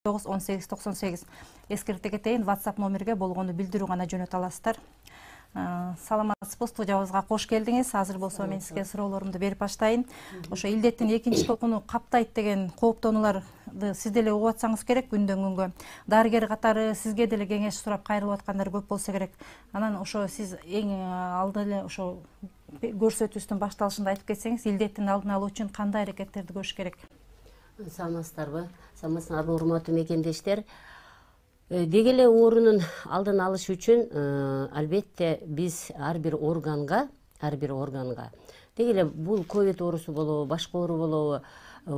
1898 эскертип кетейин, WhatsApp номерге болгону билдирүү гана жөнөтө аласыздар. Саламатсызбы, студиябызга кош келдиңиз. Азыр болсо мен сизге суроолорумду берип баштайын. Ошо илдеттин экинчи толкуну каптайт деген кооптонууларды сиз деле угуп атсаңыз керек күндөн күнгө. Дарыгер катары сизге деле кеңеш сурап кайрылып аткандар көп болсо керек. Анан ошо сиз эң алды эле ошо көрсөтүүбүздүн башталышында айтып кетсеңиз, илдеттин алдын алуу үчүн кандай аракеттерди көрүш керек? Саламатсыздарбы? Саламатсыздарбы, урматтуу мекендештер. Деги эле оорунун алдын алыш үчүн албетте биз ар бир органга деги эле бул ковид оорусу болобу, башка оору болобу,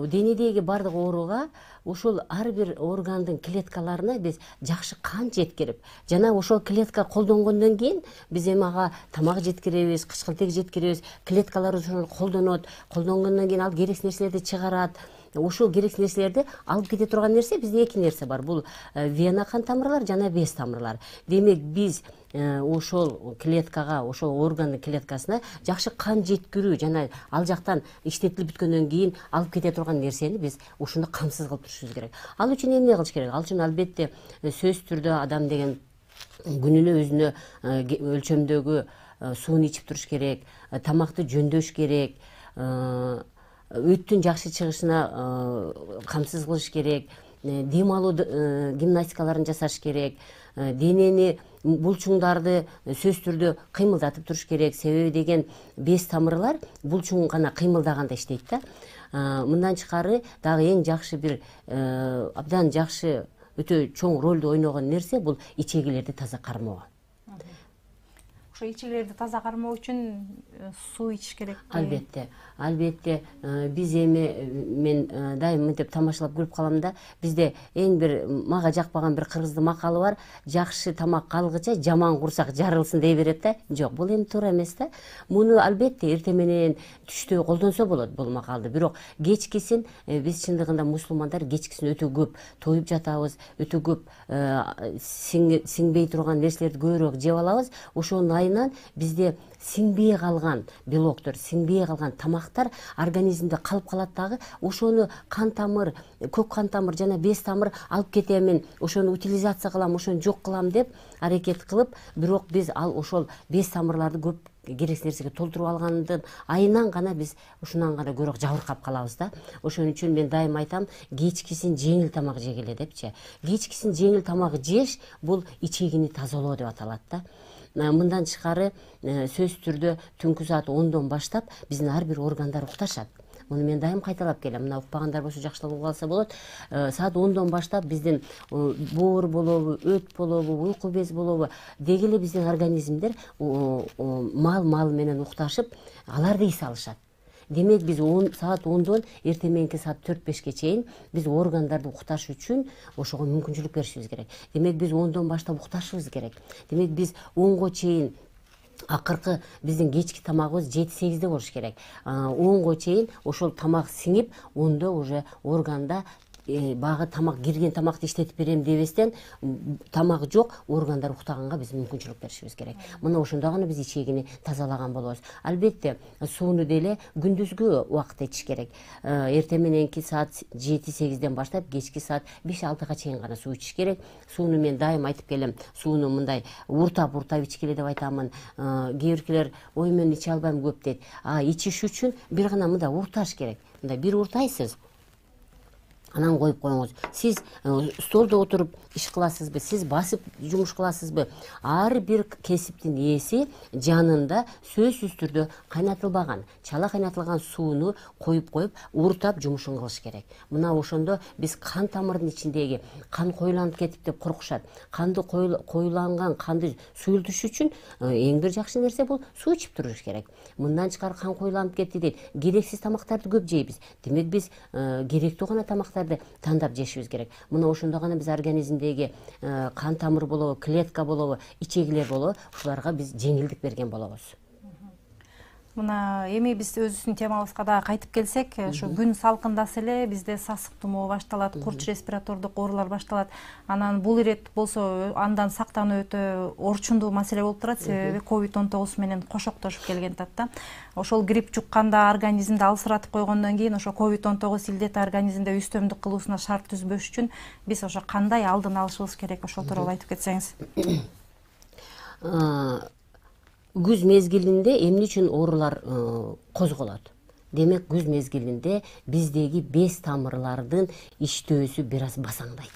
денедеги бардык ооруга ушул ар бир органдын клеткаларына биз жакшы кан жеткирип, жана ошол клетка колдонгондон кийин биз эми ага тамак жеткиребиз, кычкылтек жеткиребиз, клеткалар ошол колдонгондон кийин ал керексиз нерселерди чыгарат. Ошол керексиз нерселерди алып кете турган нерсе бизде эки нерсе бар. Бул вена кан тамырлар жана без тамырлар. Демек биз ошол клеткага, ошол органдын клеткасына жакшы кан жеткирүү жана ал жактан иштетилип бүткөндөн кийин алып кете турган нерсени биз ушуну камсыз кылып турушубуз керек. Ал үчүн эмне кылыш керек? Ал үчүн албетте сөзсүз түрдө адам деген күнүнө өзүнө өлчөмдөгү сууну ичип туруш керек, тамакты жөндөш керек, өттүн жакшы чыгышына камсыз кылыш керек, дем алуу гимнастикаларын жасаш керек, денени булчуңдарды сөзсүз түрдө кыймылдатып туруш керек. Себеби деген без тамырлар булчуң гана кыймылдаганда иштейт да. Мындан тышкары дагы эң жакшы бир абдан жакшы өтө чоң ролду ойногон нерсе бул ичегилерди таза кармоо. Ошо ичегилерди таза кармоо үчүн суу ичиш керек. Албетте биз эми мен дайым мынтип тамашалап көрүп калам да, бизде эң бир мага жакпаган бир кыргыздын макалы бар: жакшы тамак калгыча жаман курсак жарылсын дей берет да. Жок, бул эми туура эмес да. Муну албетте эртең менен түштө колдонсо болот бул макалды. Бирок кечкисин биз чындыгында мусулмандар кечкисин өтө көп тоюп жатабыз, өтө көп сиңбей турган нерселерди көбүрөөк жеп алабыз. Ошонун айынан бизде сиңбей калган белоктор, сиңбей калган тамактар организмде калып калат дагы. Ошону кан тамыр, көк кан тамыр жана без тамыр алып кетемин, ошону утилизация кылам, ошону жок кылам деп аракет кылып, бирок биз ошол без тамырларды көп керексиз нерсеге толтуруп алгандын айынан гана биз ушунан гана көбүрөөк жабыркап калабыз да. Ошон үчүн мен дайым айтам, кечкисин жеңил тамак жегиле депчи. Кечкисин жеңил тамак жеш бул ичегини тазалоо деп аталат да. Мындан тышкары сөзсүз түрдө түнкү саат 10дон баштап биздин ар бир органдар укташат. Муну мен дайым кайталап келем. Мына укпагандар болсо жакшылап угуп алса болот. Саат 10дон баштап биздин боор болобу, өт болобу, уйку без болобу, деги эле биздин организмдер мал менен укташып, аларды эс алышат. Демек биз саат 10дон эртең мененки саат 4-5ке чейин биз органдарды укташ үчүн ошого мүмкүнчүлүк беришибиз керек. Демек биз 10дон баштап укташыбыз керек. Демек биз 10го чейин акыркы биздин кечки тамагыбыз 7-8де болуш керек. 10го чейин ошол тамак сиңип, 10до уже органда багы тамак кирген тамакты иштетип берем дебестен, тамак жок, органдар уктаганга биз мүмкүнчүлүк беришибиз керек. Мына ошондо гана биз ичегини тазалаган болобуз. Албетте сууну деле күндүзгү убакытта ичиш керек. Эртең мененки саат 7-8ден баштап кечки саат 5-6га чейин гана суу ичиш керек. Сууну мен дайым айтып келем, сууну мындай уртап ичкиле деп айтамын. Кээ биркилер ой мен иче албайм көп дейт. Ичиш үчүн бир гана мындай урташ керек. Мындай бир уртайсыз. Анан коюп коюңуз. Сиз столдо отуруп иш кыласызбы, сиз басып жумуш кыласызбы? Ар бир кесиптин ээси жанында сөзсүз түрдө кайнатылбаган, чала кайнатылган сууну коюп уртап жумушун кылыш керек. Мына ошондо биз кан тамырдын ичиндеги кан коюланып кетип деп коркушат. Коюланган канды суюлтуш үчүн эң бир жакшы нерсе бул суу ичип туруш керек. Мындан тышкары кан коюланып кетти дейт. Керексиз тамактарды көп жейбиз. Демек биз керектүү гана тамактарды тандап жешибиз керек. Мына ошондо гана биз организмдеги кан тамыр болобу, клетка болобу, ичегилер болобу, ушуларга биз жеңилдик берген болобуз. Мына эми биз өзүбүздүн темабызга дагы кайтып келсек, ошо күн салкындаса эле бизде сасык тумоо башталат, курч респиратордук оорулар башталат. Анан бул ирет болсо андан сактануу өтө орчундуу маселе болуп турат, себеби COVID-19 менен кошоктошуп келген да. Ошол грипп жукканда организмди алсыратып койгондон кийин ошо COVID-19 илдети организмде үстөмдүк кылуусуна шарт түзбөш үчүн биз ошо кандай алдын алышыбыз керек, ошол тууралуу айтып кетсеңиз. Күз мезгилинде эмне үчүн оорулар козголот? Демек, күз мезгилинде биздеги бес тамырлардын иштөөсү бир аз басаңдайт.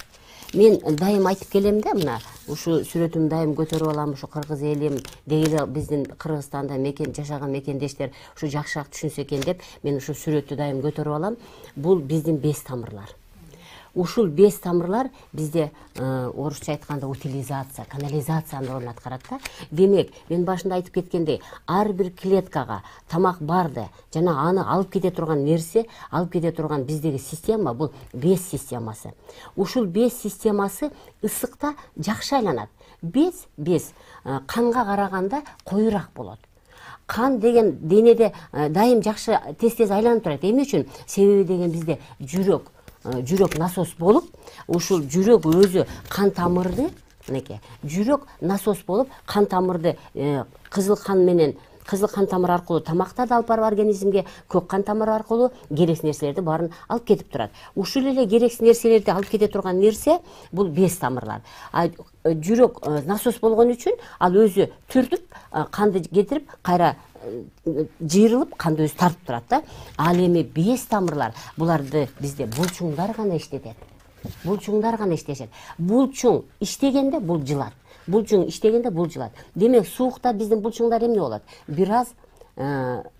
Мен дайым айтып келем да, мына ушу сүрөтүмдү дайым көтөрүп алам, ушу кыргыз элим, деги биздин Кыргызстанда жашаган мекендештер ушу жакшыраак түшүнсө экен деп, мен ушу сүрөттү дайым көтөрүп алам. Бул биздин бес тамырлар. Ушул бес тамырлар бизде орусча айтканда утилизация, канализациянын ордун аткарат да. Демек, мен башында айтып кеткендей, ар бир клеткага тамак барды, жана аны алып кете турган нерсе, алып кете турган биздеги система бул без системасы. Ушул без системасы ысыкта жакшы айланат. Без канга караганда коюраак болот. Кан деген денеде дайым жакшы тез айланып турат. Эмне үчүн? Себеби деген бизде жүрөк насос болуп, ушул жүрөк өзү кан тамырды, мынеке, жүрөк насос болуп, кан тамырды кызыл кан тамыр аркылуу тамакты да алып барып организмге, көк кан тамыр аркылуу керексиз нерселерди баарын алып кетип турат. Ушул эле керексиз нерселерди алып кете турган нерсе бул без тамырлар. Жүрөк насос болгон үчүн ал өзү түртүп, канды кетирип, кайра жыйрылып, канды өзү тартып турат да. Ал эми без тамырлар, буларды бизде булчуңдар гана иштетет. Булчуң иштегенде бул жылат. Булчуң иштегенде бул жылат. Демек, суукта биздин булчуңдар эмне болот? Бир аз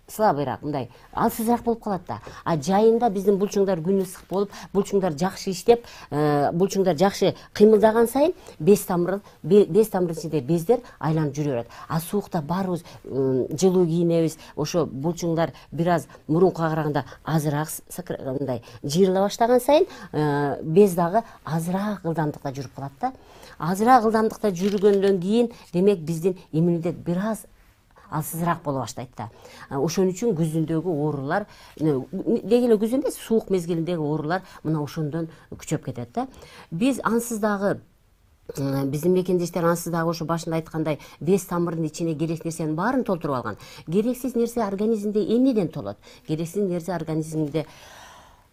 слабыйраак, мындай алсызыраак болуп калат да. А жайында биздин булчуңдар күн ысык болуп, булчуңдар жакшы иштеп, булчуңдар жакшы кыймылдаган сайын без тамыр ичинде бездер айланып жүрө берет. А суукта баарыбыз жылуу кийинебиз, ошо булчуңдар бир аз мурункуга караганда азыраак мындай жыйрыла баштаган сайын без дагы азыраак ылдамдыкта жүрүп калат да. Азыраак ылдамдыкта жүргөндөн кийин, демек, биздин иммунитет бир аз алсызыраак боло баштайт да. Ошон үчүн күзүндөгү оорулар, деги эле күз эмес, суук мезгилиндеги оорулар мына ошондон күчөп кетет да. Биз ансыз дагы, биздин мекендештер ансыз дагы ошо башында айткандай без тамырдын ичине керексиз нерсенин баарын толтуруп алган. Керексиз нерсе организмде эмнеден толот? Керексиз нерсе организмде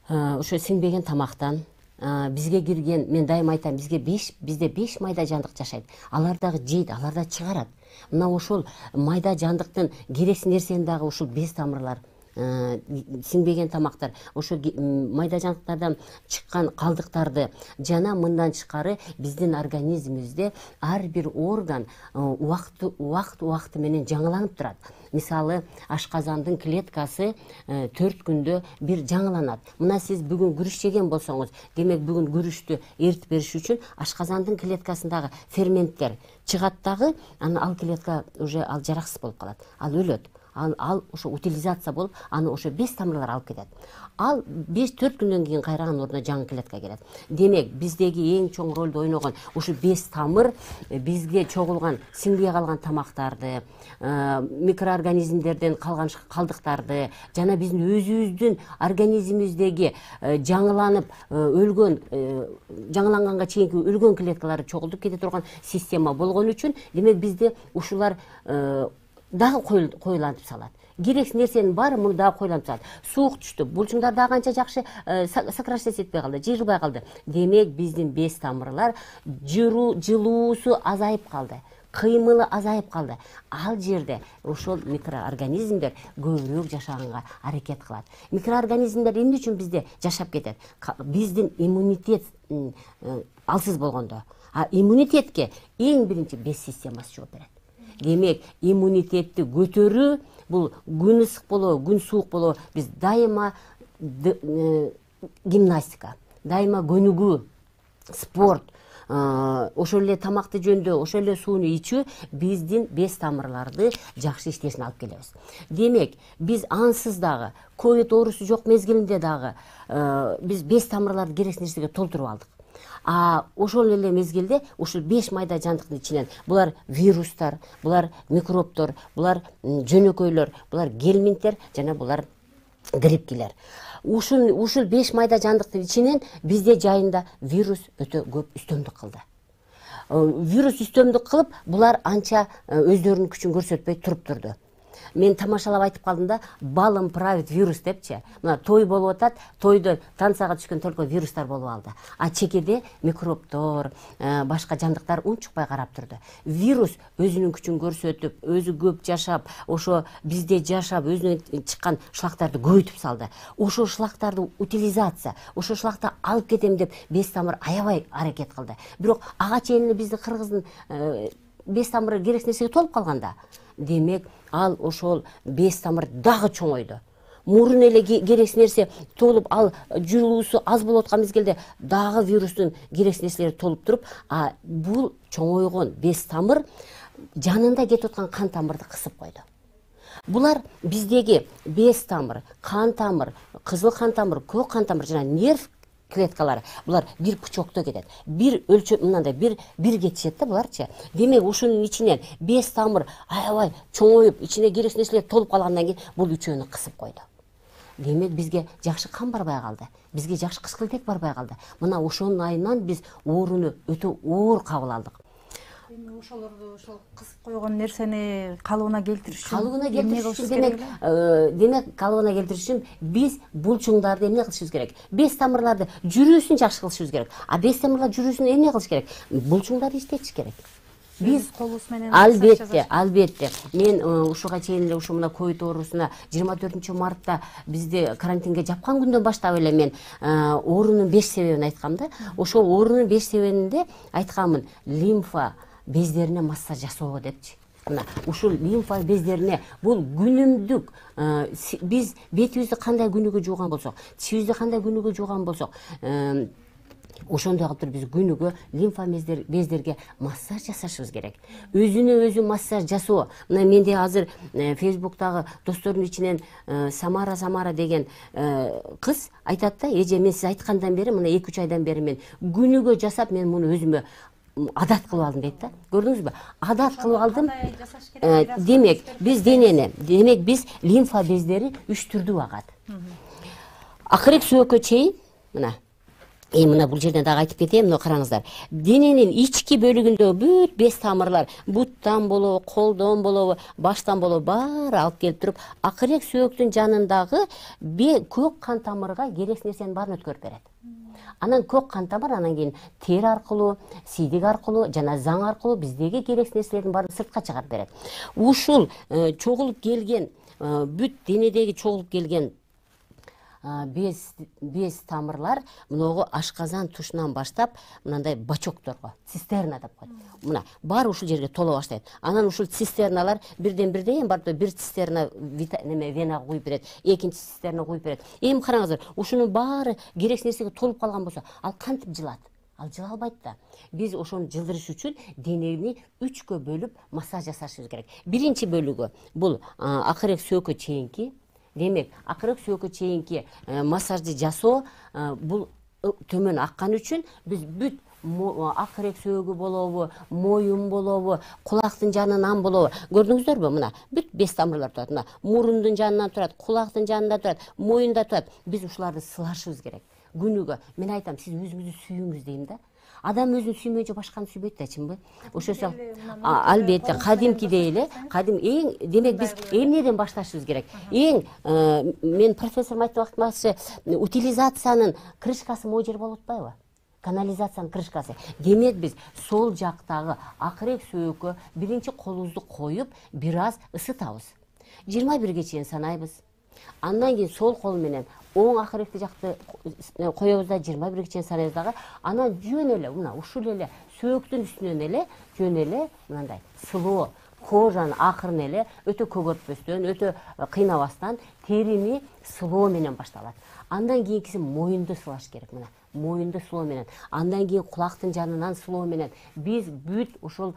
ошо сиңбеген тамактан, бизге кирген, мен дайым айтам, бизде 5 майда жандык жашайт. Алар дагы жейт, алар да чыгарат. Мына ошол майда жандыктын керексиз нерсени дагы ушул без тамырлар, сиңбеген тамактар, ошо майда жандыктардан чыккан калдыктарды жана мындан тышкары биздин организмибизде ар бир орган убакыт менен жаңыланып турат. Мисалы, ашказандын клеткасы 4 күндө бир жаңыланат. Мына сиз бүгүн күрүч жеген болсоңуз, демек бүгүн күрүчтү эритип бериш үчүн ашказандын клеткасындагы ферменттер чыгат дагы, анан ал клетка уже ал жараксыз болуп калат. Ал өлөт. Ал ошо утилизация болуп, аны ошо без тамырлар алып кетет. Ал 5-4 күндөн кийин кайраган ордуна жаңы клетка келет. Демек, биздеги эң чоң ролду ойногон ушу без тамыр бизге чогулган, сиңбей калган тамактарды, микроорганизмдерден калган калдыктарды жана биздин өзүбүздүн организмибиздеги жаңыланып өлгөн, жаңыланганга чейинки өлгөн клеткаларды чогултуп кете турган система болгон үчүн, демек бизде ушулар дагы коюлантып салат. Керексиз нерсенин баары муну дагы коюлантып салат. Суук түштү, булчуңдар дагы канча жакшы сокращаться этпей калды, жыйрылбай калды. Демек, биздин без тамырлар жылуусу азайып калды, кыймылы азайып калды. Ал жерде ошол микроорганизмдер көбүрөөк жашаганга аракет кылат. Микроорганизмдер эмне үчүн бизде жашап кетет? Биздин иммунитет алсыз болгондо. А иммунитетке эң биринчи без системасы жооп берет. Демек, иммунитетти көтөрүү, бул күн ысык болобу, күн суук болобу, биз дайыма гимнастика, дайыма көнүгүү, спорт, ошол эле тамакты жөндөө, ошол эле сууну ичүү биздин без тамырларды жакшы иштешине алып келебиз. Демек, биз ансыз дагы, ковид оорусу жок мезгилинде дагы биз без тамырларды керексиз нерсеге толтуруп алдык. Ошол эле мезгилде ушул 5 майда жандыктын ичинен булар вирустар, булар микробтор, булар жөнөкөйлөр, булар гельминттер жана булар гриппкилер. Ушул 5 майда жандыктын ичинен бизде жайында вирус өтө көп үстөмдүк кылды. Вирус үстөмдүк кылып, булар анча өздөрүнүн күчүн көрсөтпөй туруп турду. Мен тамашалап айтып калдым да, балым правит вирус депчи. Мына той болуп атат, тойдо танцага түшкөн только вирустар болуп алды. Чекеде микробтор, башка жандыктар унчукпай карап турду. Вирус өзүнүн күчүн көрсөтүп, өзү көп жашап, ошо бизде жашап, өзүнөн чыккан шлактарды көбөйтүп салды. Ошо шлактарды утилизация, ошо шлакты алып кетем деп бес тамыр аябай аракет кылды. Бирок ага чейин биздин кыргыздын бес тамыры керексиз нерсеге толуп калганда, демек ал ошол бес тамыр дагы чоңойду. Мурун эле керексиз нерсе толуп, ал жүрүүсү аз болуп аткан мезгилде дагы вирустун керексиз нерселери толуп туруп, бул чоңойгон бес тамыр жанында кетип аткан кан тамырды кысып койду. Булар биздеги бес тамыр, кан тамыр, кызыл кан тамыр, көк кан тамыр жана нерв клеткалары, булар бир пучокто кетет. Бир өлчөм мындай бир кетишет да буларчы. Демек ушунун ичинен бес тамыр аябай чоңоюп, ичине керексиз нерселер толуп калгандан кийин бул үчөөнү кысып койду. Демек бизге жакшы кан барбай калды. Бизге жакшы кычкылтек барбай калды. Мына ошонун айынан биз ооруну өтө оор кабыл алдык. Ошолорду ошол кысып койгон нерсени калыбына келтириш үчүн демек калыбына келтириш үчүн биз булчуңдарды эмне кылышыбыз керек? Бес тамырларды жүрүүсүн жакшы кылышыбыз керек. Бес тамырлар жүрүүсүн эмне кылыш керек? Булчуңдарды иштетиш керек. Биз колубуз менен албетте. Мен ушуга чейин эле ушу мына ковид оорусуна 24-мартта бизди карантинге жапкан күндөн баштап эле мен оорунун 5 себебин айткам да. Ошол оорунун 5 себебинде айтканмын, лимфа бездерине массаж жасоо депчи. Мына ушул лимфа бездерине бул күнүмдүк биз бетибизди кандай күнүгө жууган болсок, тишибизди кандай күнүгө жууган болсок, ошондой кылып туруп биз күнүгө лимфа бездерге массаж жасашыбыз керек. Өзүнө өзү массаж жасоо. Мына менде азыр Facebook'тагы достордун ичинен Самара деген кыз айтат да, эже мен сиз айткандан бери, мына 2-3 айдан бери мен күнүгө жасап, мен муну өзүмө адат кылып алдым дейт да. Көрдүңүзбү? Адат кылып алдым. Демек биз денени, демек биз лимфа бездери 3 түрдүү агат. Акырек сөөккө чейин, мына бул жерден дагы айтып кетейин, мына караңыздар. Дененин ички бөлүгүндө бүт бес тамырлар, буттан болобу, колдон болобу, баштан болобу баары алып келип туруп, акырек сөөктүн жанындагы көк кан тамырга керексиз нерсенин баарын өткөрүп берет. Анан көк кан тамыр анан кийин тери аркылуу, сийдик аркылуу жана заң аркылуу биздеги керексиз нерселердин баарын сыртка чыгарып берет. Ушул чогулуп келген, бүт денедеги чогулуп келген без тамырлар многу ашказан тушунан баштап мындай бачокторго, цистерна деп коет. Мына баары ушул жерге толо баштайт. Анан ушул цистерналар бирден-бирден барып, бир цистерна венага куюп берет, экинчи цистерна куюп берет. Эми караңыздар, ушунун баары керексиз нерсеге толуп калган болсо, ал кантип жылат? Ал жыла албайт да. Биз ошону жылдырыш үчүн денени 3кө бөлүп массаж жасашыбыз керек. Биринчи бөлүгү бул акырек сөөккө чейинки. Демек, акырек сөөккө чейинки массажды жасоо, бул төмөн аккан үчүн биз бүт акырек сөөгү болобу, моюн болобу, кулактын жанынан болобу. Көрдүңүздөрбү? Мына бүт бес тамырлар турат. Мына мурундун жанынан турат, кулактын жанында турат, моюнда турат. Биз ушуларды сылашыбыз керек. Күнүгө мен айтам, сиз өзүңүздү сүйүңүз дейм да. Адам өзүн сүймөйүнчө башканы сүйбөйт да, чынбы? Ошосо албетте кадимкидей эле, демек биз эмнеден башташыбыз керек? Мен профессорум айтып атмакчы, утилизациянын крышкасы могу жер болуп атпайбы? Канализациянын крышкасы. Демек биз сол жактагы акырек сөөккө биринчи колубузду коюп, бир аз ысытабыз. 21 чейин санайбыз. Андан кийин сол кол менен оң акыректи жакты коебуз да 21 чейин санайбыз дагы. Анан жөн эле, мына ушул эле сөөктүн үстүнөн эле жөн эле мындай сылоо, кожанын акырын эле өтө көгөртпөстөн, өтө кыйнабастан терини сылоо менен башталат. Андан кийинкиси моюнду сылаш керек, мына. Моюнду сылоо менен, андан кийин кулактын жанынан сылоо менен биз бүт ушул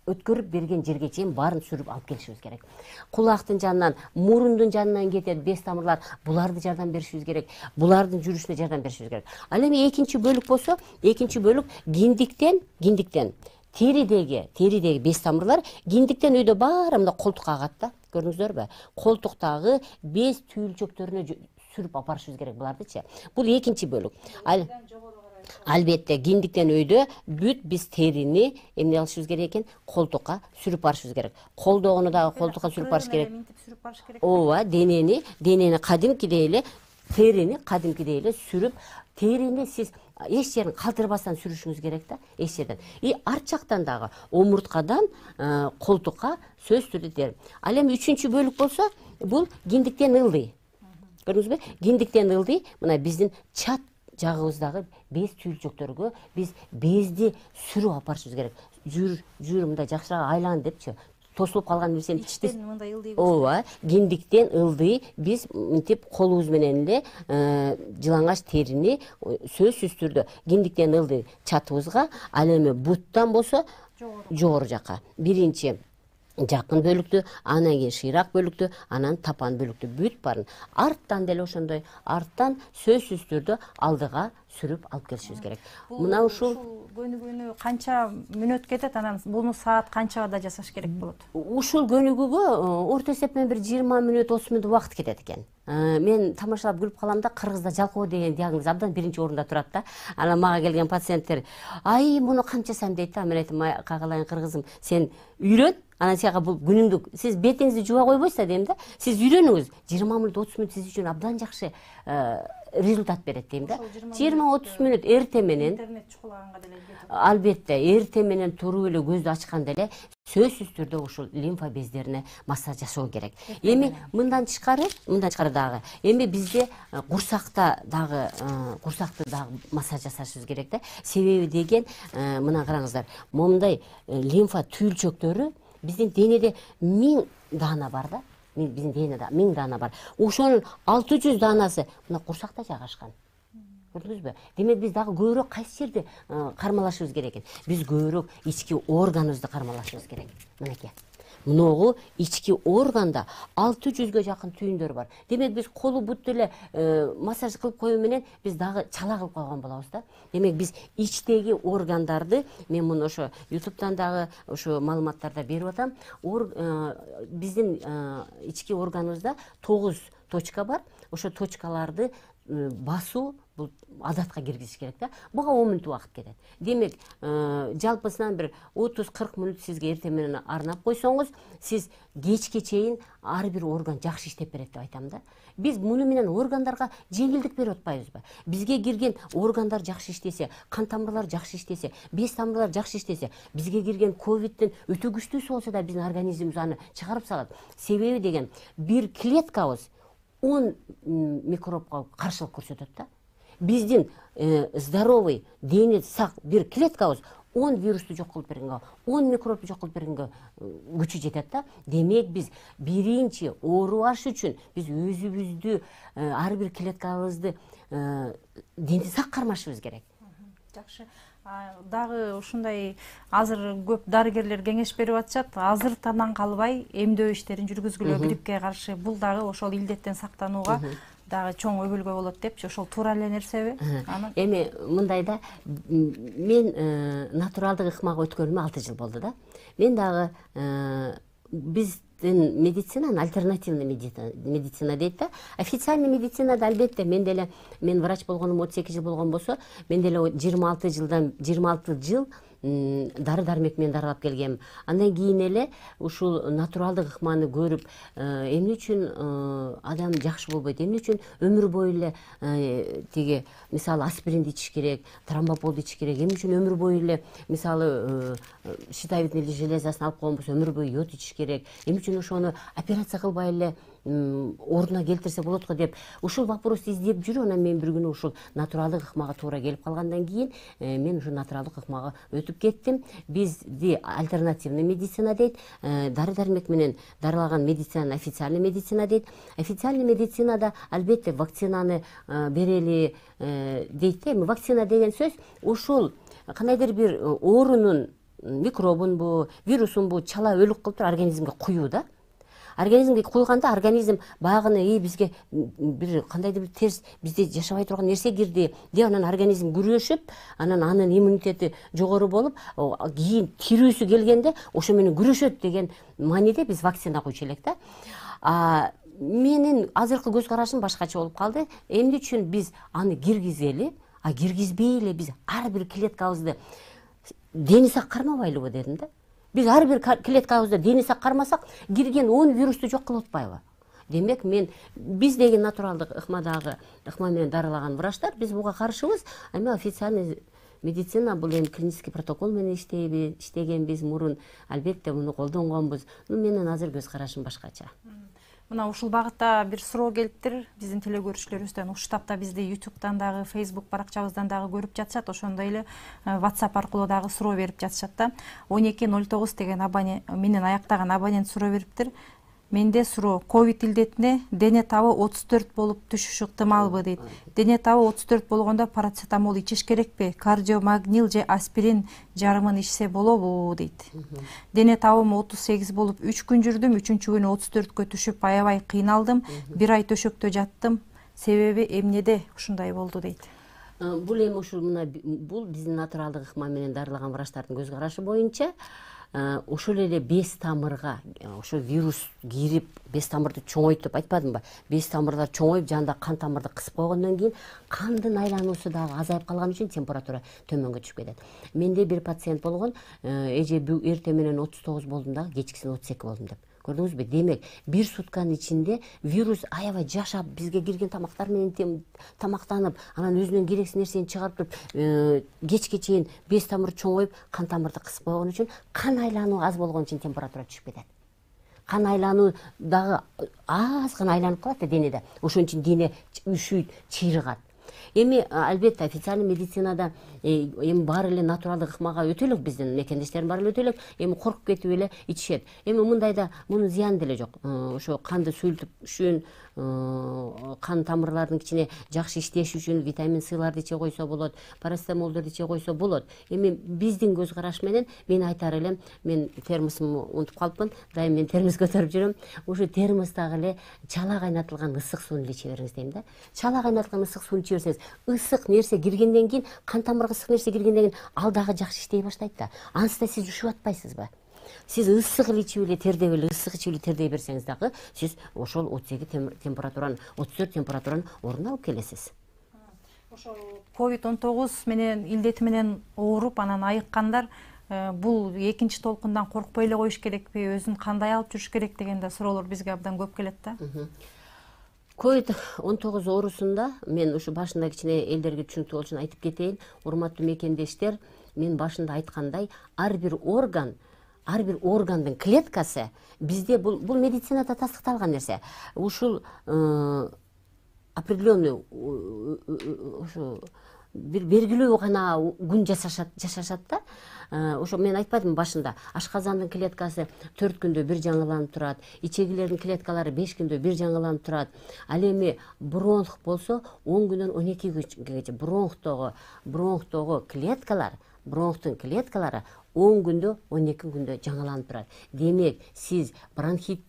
өткөрүп берген жерге чейин баарын сүрүп алып келишибиз керек. Кулактын жанынан, мурундун жанынан кетет бес тамырлар, буларды жардам беришибиз керек. Булардын жүрүшүнө жардам беришибиз керек. Ал эми экинчи бөлүк болсо, экинчи бөлүк киндиктен теридеги бес тамырлар киндиктен өйдө баары мына колтукка агат да. Көрдүңүздөрбү? Колтуктагы бес түйүлчөктөрүнө сүрүп апарышыбыз керек булардычы. Бул экинчи бөлүк. Албетте киндиктен өйдө бүт биз терини эмне кылышыбыз керек экен? Колтукка сүрүп барышыбыз керек. Колдогону дагы колтукка сүрүп барыш керек. Ооба, денени кадимкидей эле, терини кадимкидей эле сүрүп, терини сиз эч жерин калтырбастан сүрүшүңүз керек да, эч жерден. И арт жактан дагы омурткадан колтукка сөзсүз түрдө тер. Ал эми үчүнчү бөлүк болсо, бул киндиктен ылдый. Көрдүңүзбү? Киндиктен ылдый, мына биздин чат жагыбыздагы без түйүлчөктөргө биз безди сүрүп апарышыбыз керек. Жүр мындай жакшыраак айлан депчи. Тосулуп калган нерсени ичтен мындай ылдый. Ооба, киндиктен ылдый биз мынтип колубуз менен эле жылаңач терини сөзсүз түрдө киндиктен ылдый чатыбызга, ал эми буттан болсо жогору жакка. Биринчи жакын бөлүктү, анан кийин шыйраак бөлүктү, анан тапан бөлүктү бүт барын. Арттан деле ошондой, арттан сөзсүз түрдө алдыга сүрүп алып келишибиз керек. Мына ушул көнүгүүнү канча мүнөт кетет, анан буну саат канчада жасаш керек болот? Ушул көнүгүүгө орто эсеп менен бир 20 мүнөт, 30 мүнөт убакыт кетет экен. Мен тамашалап күлүп калам да, Кыргызда жалкоо деген диагноз абдан биринчи орунда турат да. Анан мага келген пациенттер, ай муну канча дейт да, мен айтам, кагалайын кыргызым, сен үйрөн, анан сага бул күнүңдүк, сиз бетиңизди жууа койбойсуз дейм да. Сиз үйрөнүңүз, 20 мүнөт, 30 мүнөт сиз үчүн абдан жакшы результат берет дейм да. 20-30 мүнөт эрте менен, интернет чукулаганга деле албетте, эрте менен туруп эле көздү ачканда эле сөзсүз түрдө ушул лимфа бездерине массаж жасоо керек. Эми мындан тышкары дагы, эми бизде курсакты дагы массаж жасашыбыз керек да. Себеби деген, мына караңыздар, момундай лимфа түйүлчөктөрү биздин денеде 1000 даана бар да. Биздин денеде 1000 даана бар. Ошонун 600 даанасы мына курсакта жайгашкан. Көрдүңүзбү? Демек биз дагы көбүрөөк кайсы жерде кармалашыбыз керек экен? Биз көбүрөөк ички органыбызды кармалашыбыз керек. Мынакей. Мыногу ички органда 600ге жакын түйүндөр бар. Демек биз колу бут эле массаж кылып коюу менен биз дагы чала кылып койгон болобуз да. Демек биз ичтеги органдарды, мен муну ошо YouTube'дан дагы ошо маалыматтарда берип атам. Биздин ички органыбызда 9 точка бар. Ошо точкаларды басуу бул адатка киргизиш керек да. Буга 10 мүнөт убакыт кетет. Демек, жалпысынан бир 30-40 мүнөт сизге эртең менен арнап койсоңуз, сиз кечке чейин ар бир орган жакшы иштеп берет деп айтам да. Биз муну менен органдарга жеңилдик берип атпайбызбы? Бизге кирген органдар жакшы иштесе, кан тамырлар жакшы иштесе, без тамырлар жакшы иштесе, бизге кирген ковидтен өтө күчтүүсү болсо да биздин организмибиз аны чыгарып салат. Себеби деген, бир клеткабыз 10 микробко каршылык көрсөтөт да. Биздин здоровый, дене сак бир клеткабыз 10 вирусту жок кылып бергенге, 10 микробду жок кылып бергенге күчү жетет да. Демек биз биринчи оорубаш үчүн биз өзүбүздү, ар бир клеткабызды дене сак кармашыбыз керек. Жакшы. Дагы ушундай азыр көп дарыгерлер кеңеш берип атышат. Азыртанан калбай эмдөө иштерин жүргүзгүлө гриппке каршы. Бул дагы ошол илдеттен сактанууга дагы чоң өбөлгө болот депчи. Ошол туура эле нерсеби? Эми мындай да, мен натуралдык ыкмага өткөнүмө 6 жыл болду да. Мен дагы биздин медицинаны альтернативный медицина дейт да. Официальный медицинада албетте мен врач болгонум 32 жыл болгон болсо, мен деле 26 жыл дары-дармек менен дарылап келгем. Андан кийин эле ушул натуралдык ыкманы көрүп, эмне үчүн адам жакшы болбойт, эмне үчүн өмүр бою эле тиги мисалы аспиринди ичиш керек, тромбополду ичиш керек, эмне үчүн өмүр бою эле мисалы щитовидный железасын алып койгон болсо өмүр бою йод ичиш керек, эмне үчүн ошону операция кылбай эле ордуна келтирсе болот го деп ушул вопросту издеп жүрүп, анан мен бир күнү ушул натуралдык ыкмага туура келип калгандан кийин мен ушул натуралдык ыкмага өтүп кеттим. Бизди альтернативный медицина дейт, дары-дармек менен дарылаган медицинаны официальный медицина дейт. Официальный медицинада албетте вакцинаны берели дейт. Вакцина деген сөз ушул кандайдыр бир оорунун микробунбу, вирусунбу чала өлүк кылып туруп организмге куюу да. Организмге куйганда организм баягыны бизге бир кандайдыр бир терс бизде жашабай турган нерсе кирди деп анан организм күрөшүп, анан анын иммунитети жогору болуп, кийин тирүүсү келгенде ошо менен күрөшөт деген мааниде биз вакцина куйчу элек да. Менин азыркы көз карашым башкача болуп калды. Эмне үчүн биз аны киргизели, киргизбей эле биз ар бир клеткабызды дени сак кармабайлыбы дедим да. Биз ар бир клеткабызды дени сак кармасак, кирген 10 вирусту жок кылып атпайбы? Демек, биздеги натуралдык ыкма менен дарылаган врачтар биз буга каршыбыз. Эми официальный медицина бул эми клинический протокол менен иштегенбиз мурун. Албетте муну колдонгонбуз. Менин азыр көз карашым башкача. Мына ушул багытта бир суроо келиптир биздин теле көрүүчүлөрүбүздөн. Ушул тапта бизди YouTube'дан дагы, Facebook баракчабыздан дагы көрүп жатышат, ошондой эле WhatsApp аркылуу дагы суроо берип жатышат да. 1209 деген менен аяктаган абонент суроо бериптир. Менде суроо, ковид илдетине дене табы 34 болуп түшүшү ыктымалбы дейт. Дене табы 34 болгондо парацетамол ичиш керекпи? Кардиомагнил же аспирин жарымын ичсе болобу дейт. Дене табым 38 болуп 3 күн жүрдүм, 3-күнү 34кө түшүп аябай кыйналдым. 1 ай төшөктө жаттым. Себеби эмнеде ушундай болду дейт. Бул эми ушул бул биздин натуралдык ыкма менен дарылаган врачтардын көз карашы боюнча ошол эле бес тамырга ошо вирус кирип бес тамырды чоңойтуп айтпадымбы? Бес тамырлар чоңоюп, жанда кан тамырды кысып койгондон кийин кандын айлануусу дагы азайып калган үчүн температура төмөнгө түшүп кетет. Менде бир пациент болгон, эже эртең менен 39 болдум дагы, кечкисин 32 болдум деп. Көрдүңүзбү? Демек, бир сутканын ичинде вирус аябай жашап, бизге кирген тамактар менен тамактанып, анан өзүнүн керексиз нерсени чыгарып туруп, кечке чейин бес тамыр чоңоюп, кан тамырды кысып койгон үчүн, кан айлануу аз болгон үчүн температура түшүп кетет. Кан айлануу дагы аз гана айланып калат денеде. Ошон үчүн дене үшүйт, чыйрыгат. Эми албетте официальный медицинада эми баары эле натуралдык ыкмага өтө элек биздин мекендештердин баары эле өтө элек, эми коркуп кетип эле ичишет. Эми мындайда мунун зыяны деле жок. Ошо канды суйлтуп үчүн, кан тамырлардын ичине жакшы иштеш үчүн витамин С'ларды иче койсо болот, парацетамолдорду иче койсо болот. Эми биздин көз караш менен мен айтар элем, мен термосумду унутуп калыпмын, дайым мен термос көтөрүп жүрөм. Ушу термостагы эле чала кайнатылган ысык сууну иче бериңиз дейм да. Чала кайнатылган ысык сууну иче берсеңиз, ысык нерсе киргенден кийин, кан тамырга ысык нерсе киргенден кийин ал дагы жакшы иштей баштайт да. Ансызда сиз ушуп атпайсызбы? Сиз ысык ичип эле тердеп эле, ысык ичип эле тердей берсеңиз дагы, сиз ошол 38 температураны, 34 температураны ордуна алып келесиз. Ошо COVID-19 менен илдети менен ооруп, анан айыккандар бул экинчи толкундан коркпой эле коюш керекпи, өзүн кандай алып жүрүш керек деген да суроолор бизге абдан көп келет да. COVID-19 оорусунда мен ушу башында кичине элдерге түшүнүктүү болуш үчүн айтып кетейин. Урматтуу мекендештер, мен башында айткандай, ар бир органдын клеткасы бизде бул медицинада тастыкталган нерсе. Ушул определенный ушу бир белгилүү гана күн жашашат да. Ошо мен айтпадым башында, ашказандын клеткасы 4 күндө бир жаңыланып турат, ичегилердин клеткалары 5 күндө бир жаңыланып турат. Ал эми бронх болсо 10 күндөн 12 күнгөчө бронхтогу клеткалар, бронхтун клеткалары 10 күндө 12 күндө жаңыланып турат. Демек, сиз бронхит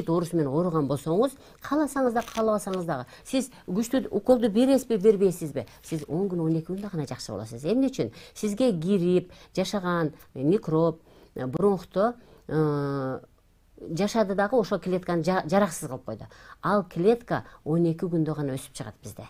оорусу менен ооруган болсоңуз, кааласаңыз да, каалабасаңыз дагы, сиз күчтүү уколду бересизби, бербейсизби? Сиз 10 күн, 12 күндө гана жакшы болосуз. Эмне үчүн? Сизге кирип жашаган микроб, бронхто жашады дагы ошол клетканы жараксыз кылып койду. Ал клетка 12 күндө гана өсүп чыгат бизде.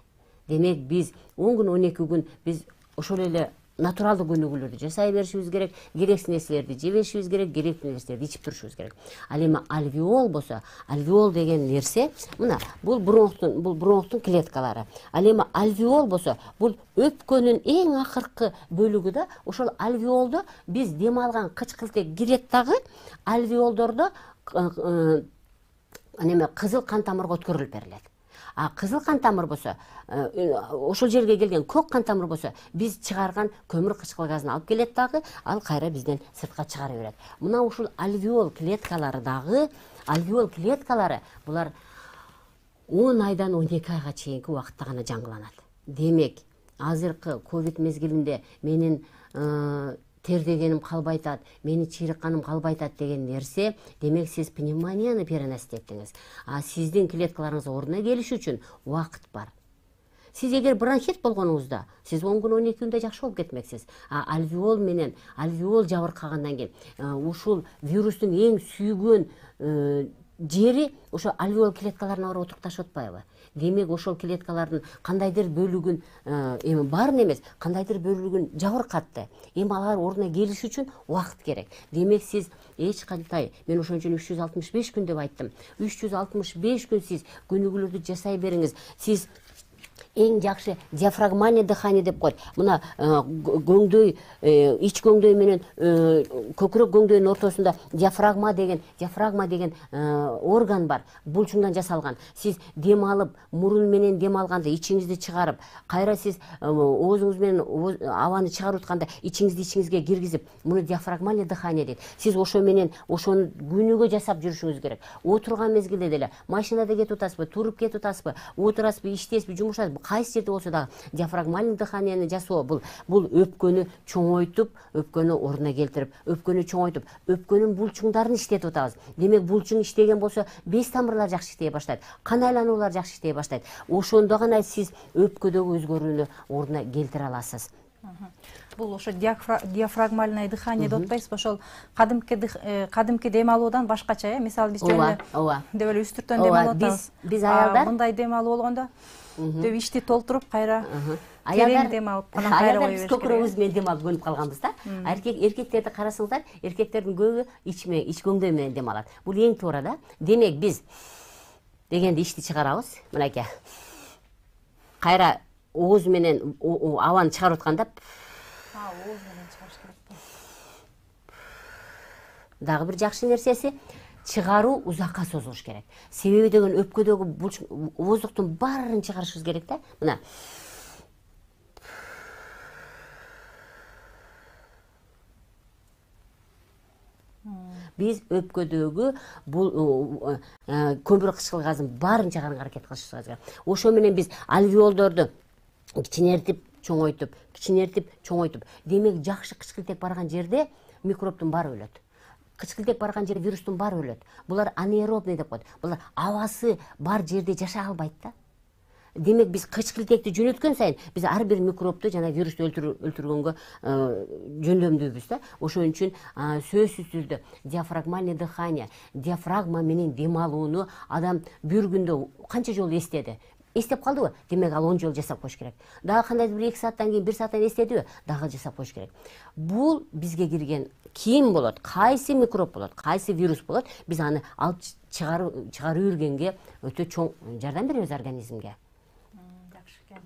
Демек, биз 10 күн, 12 күн биз ошол эле натуралдык өнүгүүлөрдү жасай беришибиз керек, керексиз нерселерди жей беришибиз керек, керектүү нерселерди ичип турушубуз керек. Ал эми альвеол болсо, альвеол деген нерсе, мына, бул бронхтун клеткалары. Ал эми альвеол болсо, бул өпкөнүн эң акыркы бөлүгү да, ошол альвеолдо биз дем алган кычкылтек кирет дагы, альвеолдордо кызыл кан тамырга өткөрүлүп берилет. Кызыл кан тамыр болсо, ошол жерге келген көк кан тамыр болсо, биз чыгарган көмүр кычкыл газын алып келет дагы, ал кайра бизден сыртка чыгара берет. Мына ушул альвеол клеткалары дагы, булар 10 айдан 12 айга чейинки убакытта гана жаңыланат. Демек, азыркы ковид мезгилинде менин тердегеним калбай атат, мени чыйрыкканым калбай атат деген нерсе, демек сиз пневмонияны переносить эттиңиз. А сиздин клеткаларыңыз ордуна келиш үчүн убакыт бар. Сиз эгер бронхит болгонуңузда, сиз 10 күн 12 күндө жакшы болуп кетмексиз. Альвеол менен альвеол жабыркагандан кийин ушул вирустун эң сүйгөн жери ошо альвеол клеткаларына барып отурукташып атпайбы? Демек ошол клеткалардын кандайдыр бөлүгүн эми баарын эмес, кандайдыр бөлүгүн жабыркатты. Эми алар ордуна келиш үчүн убакыт керек. Демек сиз эч кандай, мен ошон үчүн 365 күн деп айттым. 365 күн сиз көнүгүүлөрдү жасай бериңиз. Сиз эң жакшы диафрагмальный дыхание деп коет. Мына көңдөй, ич көңдөй менен көкүрөк көңдөйдүн ортосунда диафрагма деген орган бар. Булчуңдан жасалган. Сиз дем алып, мурун менен дем алганда ичиңизди чыгарып, кайра сиз оозуңуз менен абаны чыгарып атканда ичиңизди ичиңизге киргизип, муну диафрагмальный дыхание дейт. Сиз ошо менен ошону күнүгө жасап жүрүшүңүз керек. Отурган мезгилде деле машинада кетип атасызбы, туруп кетип атасызбы, отурасызбы, иштесизби, жумушасызбы, кайсы жерде болсо дагы диафрагмальный дыханияны жасоо бул өпкөнү чоңойтуп, өпкөнү ордуна келтирип, өпкөнү чоңойтуп, өпкөнүн булчуңдарын иштетип атабыз. Демек булчуң иштеген болсо беш тамырлар жакшы иштей баштайт, кан айлануулар жакшы иштей баштайт. Ошондо гана сиз өпкөдөгү өзгөрүүнү ордуна келтире аласыз. Бул ошо диафрагмальное дыхание деп атпайсызбы? Ошол кадимки дем алуудан башкача, мисалы биз жөн деп эле үстүртөн дем алып атабыз. Биз аялдар мындай дем алуу болгондо деп ичти толтуруп кайра терең дем алып анан кайра кое бериш керек. Көкүрөгүбүз менен дем алып көнүп калганбыз да. Эркектерди карасаңыздар, эркектердин көбү ич көңдөй менен дем алат. Бул эң туура да. Демек биз дегенде ичти чыгарабыз, мынакей. Кайра ооз менен абаны чыгарып атканда ооз менен чыгарыш керек. Дагы бир жакшы нерсеси, чыгаруу узакка созулуш керек. Себеби деген өпкөдөгү ооздуктун баарын чыгарышыбыз керек да. Мына. Биз өпкөдөгү бул көмүр кычкыл газын баарын чыгарганга аракет кылышыбыз керек. Ошо менен биз альвеолдорду кичинертип, чоңойтуп. Демек жакшы кычкылтек барган жерде микробтун баары өлөт. Кычкылтек барган жерде вирустун баары өлөт. Булар анаэробный деп коет. Булар абасы бар жерде жашай албайт да. Демек биз кычкылтекти жөнөткөн сайын биз ар бир микробду жана вирусту өлтүргөнгө жөндөмдүүбүз да. Ошон үчүн сөзсүз түрдө диафрагмальный дыхание, диафрагма менен дем алууну адам бир күндө канча жолу эстеди? Эстеп калдыбы? Демек ал 10 жолу жасап коюш керек. Дагы кандайдыр бир 2 сааттан кийин 1 сааттан эстедиби? Дагы жасап коюш керек. Бул бизге кирген ким болот, кайсы микроб болот, кайсы вирус болот, биз аны алып чыгарып үргенге өтө чоң жардам беребиз организмге. Жакшы экен.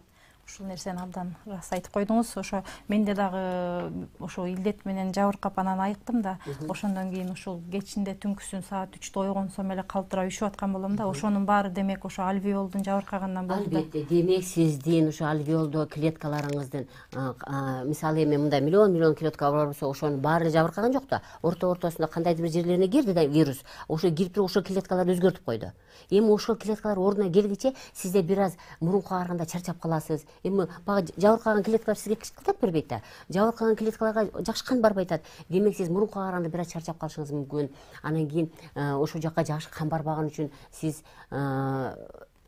Ушул нерсени абдан ырас айтып койдуңуз. Ошо менде дагы ошо илдет менен жабыркап анан айыктым да. Ошондон кийин ушул кечинде түнкүсүн саат 3-тө ойгонсом эле калтырап üşүп аткан болом да. Ошонун баары демек ошо альвеолдун жабыркагандан болду да. Албетте, демек сиздин ошо альвеолдо клеткаларыңыздын мисалы эми мындай миллион клетка бар болсо ошонун баары жабыркаган жок да. Ортосунда кандайдыр бир жерлерине кирди да вирус. Ошо кирип туруп ошо клеткаларды өзгөртүп койду. Эми ошол клеткалар ордуна келгиче сизде бир аз мурунку караганда чарчап каласыз. Эми бага жабыркаган клеткалар сизге кычкылтек бербейт да. Жабыркаган клеткаларга жакшы кан барбай атат. Демек сиз мурунку караганда бир аз чарчап калышыңыз мүмкүн. Анан кийин ошол жака жакшы кан барбаган үчүн сиз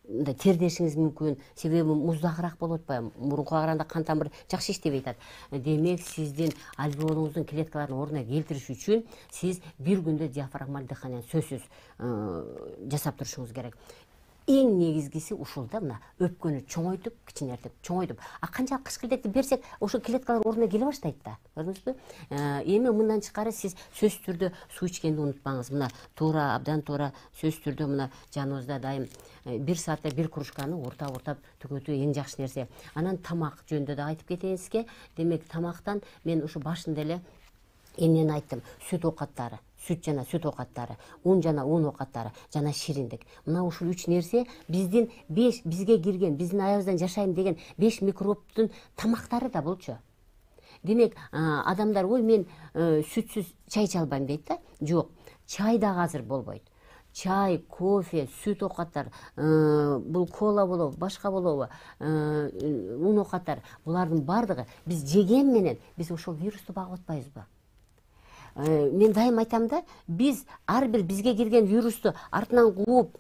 тердешиңиз мүмкүн. Себеби муздагыраак болуп атпайбы? Мурунку караганда кан тамыр жакшы иштебей атат. Демек сиздин альвеолуңуздун клеткаларын ордуна келтириш үчүн сиз бир күндө диафрагмаль дыханияны сөзсүз жасап турушуңуз керек. Эң негизгиси ушул да, мына өпкөнү чоңойтуп, чоңойтуп. Канчалык кычкылтекти берсек, ошо клеткалар ордуна келе баштайт да. Көрдүңүзбү? Эми мындан тышкары сиз сөзсүз түрдө суу ичкенди унутпаңыз. Мына туура, абдан туура сөзсүз түрдө мына жаныбызда дайым 1 саатта 1 кружканы уртап түгөтүү эң жакшы нерсе. Анан тамак жөнүндө да айтып кетейин сизге. Демек тамактан мен ушу башында эле эмнени айттым? Сүт оокаттары. Сүт жана сүт оокаттары, ун жана ун оокаттары, жана шириндик. Мына ушул 3 нерсе бизге кирген, биздин аябыздан жашайм деген 5 микробтун тамактары да болчу. Демек, адамдар ой мен сүтсүз чай иче албайм дейт да. Жок, чай да азыр болбойт. чай, кофе, сүт оокаттар, бул кола болобу, башка болобу, ун оокаттар, булардын бардыгы биз жеген менен биз ошол вирусту багып атпайбызбы? Мен дайым айтам да, биз ар бир бизге кирген вирусту артынан кууп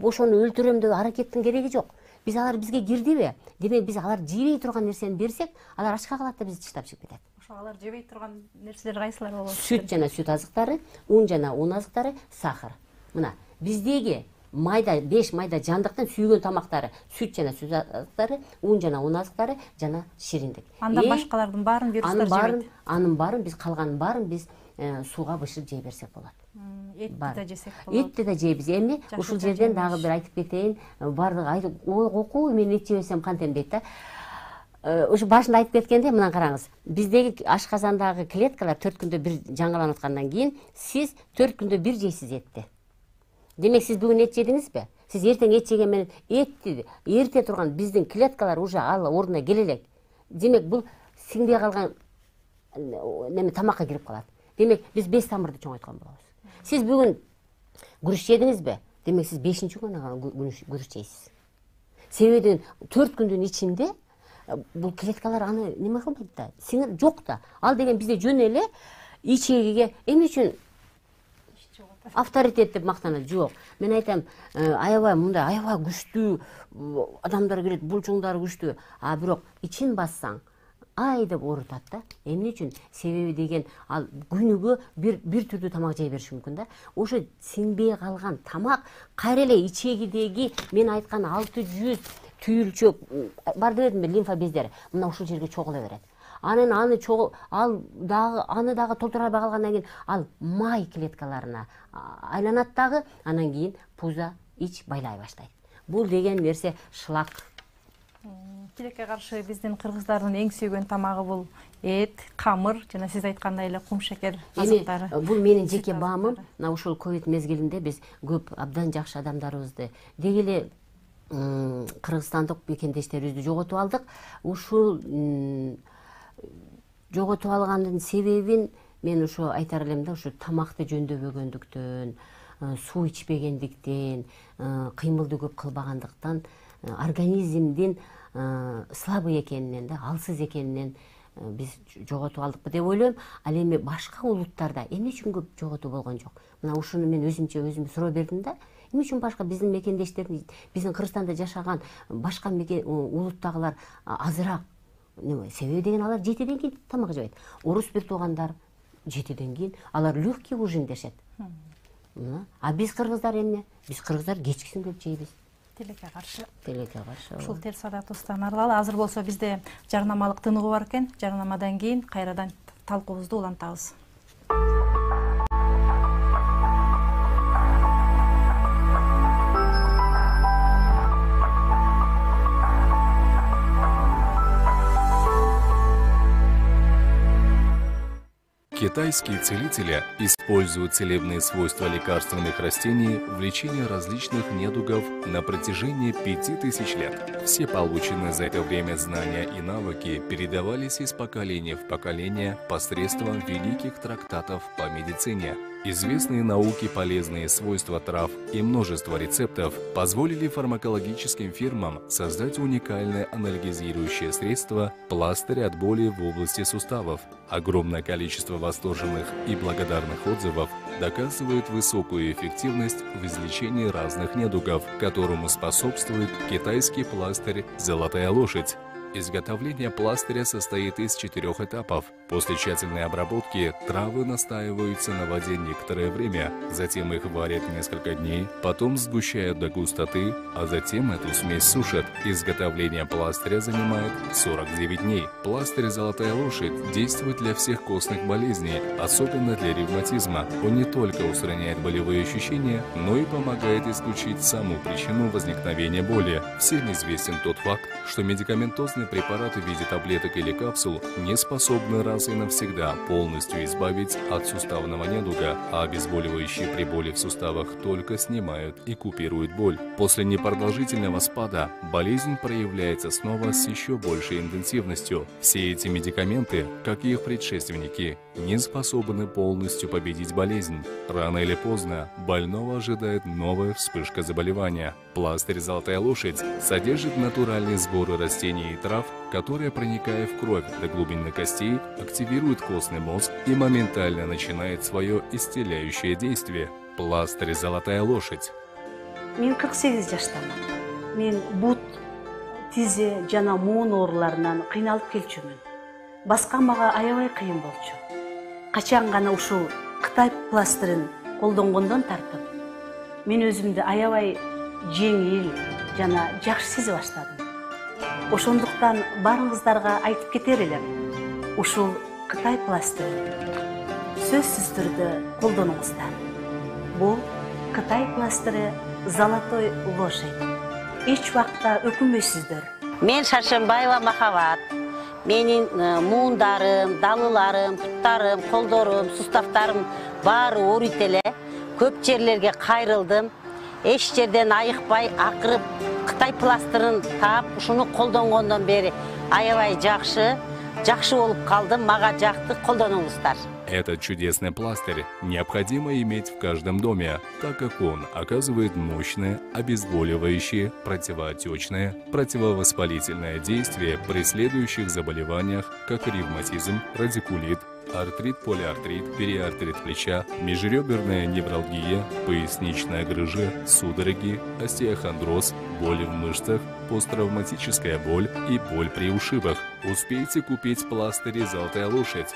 ошону өлтүрөм деп аракеттин кереги жок. Биз алар бизге кирдиби? Демек биз алар жебей турган нерсени берсек, алар ачка калат да бизди тыштап чыгып кетет. Ошо алар жебей турган нерселер кайсылар болот? Сүт жана сүт азыктары, ун жана ун азыктары, сахар. Мына биздеги майда 5 майда жандыктын сүйгөн тамактары, сүт жана сүт азыктары, ун жана ун азыктары жана шириндик. Андан башкалардын баарын вирустар жебейт. Анын баарын биз калганын баарын биз сууга бышырып жей берсек болот. Этти да жесек болот. Этти да жейбиз. Эми ушул жерден дагы бир айтып кетейин. Бардыгы айтып, окуу мен эт жебесем кантем дейт да. Ушу башында айтып кеткенде, мына караңыз. Биздеги ашказандагы клеткалар 4 күндө бир жаңыланып аткандан кийин сиз 4 күндө бир жейсиз этти. Демек сиз бүгүн эт жедиңизби? Сиз эртең эт жеген менен этти эрте турган биздин клеткалар уже ал ордуна келе элек. Демек бул сиңбей калган неме тамакка кирип калат. Демек биз бес тамырды чоңойткон болобуз. Сиз бүгүн күрүч жедиңизби? Демек сиз 5-нчи күнү күрүч жейсиз. Себеби 4 күндүн ичинде бул клеткалар аны неме кылбайт да, сиңир жок да. Ал деген бизде жөн эле ичегиге эмне үчүн авторитет деп мактанат жок. Мен айтам, аябай мындай аябай күчтүү адамдар келет, булчуңдары күчтүү. А бирок ичин бассаң, ай деп оорутат да. Эмне үчүн? Себеби деген ал күнүгө бир түрдүү тамак жей бериши мүмкүн да. Ошо сиңбей калган тамак кайра эле ичегидеги мен айткан 600 түйүлчөк бар дедимби, лимфа бездери. Мына ушул жерге чогула берет. Аны дагы толтура албай калгандан кийин ал май клеткаларына айланат дагы, анан кийин пуза ич байлай баштайт. Бул деген нерсе шлак. Тилекке каршы биздин кыргыздардын эң сүйгөн тамагы бул эт, камыр жана сиз айткандай эле кум шекер азыктары. Бул менин жеке баамым. Мына ушул ковид мезгилинде биз көп абдан жакшы адамдарыбызды деги эле кыргызстандык бекендештерибизди жоготуп алдык. Ушул жоготуп алгандын себебин мен ошо айтар элем да, ушу тамакты жөндөбөгөндүктөн, суу ичпегендиктен, кыймылды көп кылбагандыктан, организмдин слабый экенинен да, алсыз экенинен биз жоготуп алдыкпы деп ойлойм. Ал эми башка улуттарда эмне үчүн көп жоготуу болгон жок? Мына ушуну мен өзүмө суроо бердим да. Эмне үчүн башка биздин мекендештердин, биздин Кыргызстанда жашаган башка улуттагылар азыраак? Себеби деген алар 7ден кийин тамак жебейт. Орус бир туугандар 7ден кийин алар легкий ужин дешет. А биз кыргыздар эмне? Биз кыргыздар кечкисин көп жейбиз. Тилекке каршы. Ушул терс адатыбыздан арылалы. Азыр болсо бизде жарнамалык тыныгуу бар экен. Жарнамадан кийин кайрадан талкуубузду улантабыз. Китайские целители используют целебные свойства лекарственных растений в лечении различных недугов на протяжении 5000 лет. Все полученные за это время знания и навыки передавались из поколения в поколение посредством великих трактатов по медицине. Известные науке полезные свойства трав и множество рецептов позволили фармакологическим фирмам создать уникальное анальгезирующее средство пластырь от боли в области суставов. Огромное количество восторженных и благодарных отзывов доказывает высокую эффективность в излечении разных недугов, которому способствует китайский пластырь «Золотая лошадь». Изготовление пластыря состоит из 4 этапов. После тщательной обработки травы настаиваются на воде некоторое время, затем их варят несколько дней, потом сгущают до густоты, а затем эту смесь сушат. Изготовление пластыря занимает 49 дней. Пластырь «Золотая лошадь» действует для всех костных болезней, особенно для ревматизма. Он не только устраняет болевые ощущения, но и помогает исключить саму причину возникновения боли. Всем известен тот факт, что медикаментозный лекарственные препараты в виде таблеток или капсул не способны раз и навсегда полностью избавить от суставного недуга, а обезболивающие при боли в суставах только снимают и купируют боль. После непродолжительного спада болезнь проявляется снова с еще большей интенсивностью. Все эти медикаменты, как и их предшественники, не способны полностью победить болезнь. Рано или поздно больного ожидает новая вспышка заболевания. Пластырь «Золотая лошадь» содержит натуральные сборы растений и трав, которые, проникая в кровь до глубины костей, активируют костный мозг и моментально начинает свое исцеляющее действие. Пластырь «Золотая лошадь». Мен 48 жаштамын. Мен бут, тизе жана моон ооруларынан кыйналып келчүмүн. Баска мага аябай кыйын болчу. Качан гана ушул Кытай пластырын колдонгондон тартып, мен өзүмдү аябай жеңил жана жакшы сезе баштадым. Ошондуктан барыңыздарга айтып кетер элем. Ушул Кытай пластырын сөзсүз түрдө колдонуңуздар. Бул Кытай пластыры «Золотой лошадь». Эч убакта өкүнбөйсүздөр. Мен Шаршембаева Махабат. Менин муундарым, далыларым, буттарым, колдорум, суставтарым баары ооруйт эле. Көп жерлерге кайрылдым. Эч жерден айыкпай, акырып Кытай пластырын таап, ушуну колдонгондон бери аябай жакшы болуп калдым. Мага жакты, колдонуңуздар. Этот чудесный пластырь необходимо иметь в каждом доме, так как он оказывает мощное, обезболивающее, противоотечное, противовоспалительное действие при следующих заболеваниях, как ревматизм, радикулит, артрит, полиартрит, периартрит плеча, межреберная невралгия, поясничная грыжа, судороги, остеохондроз, боли в мышцах, посттравматическая боль и боль при ушибах. Успейте купить пластыри «Золотая лошадь».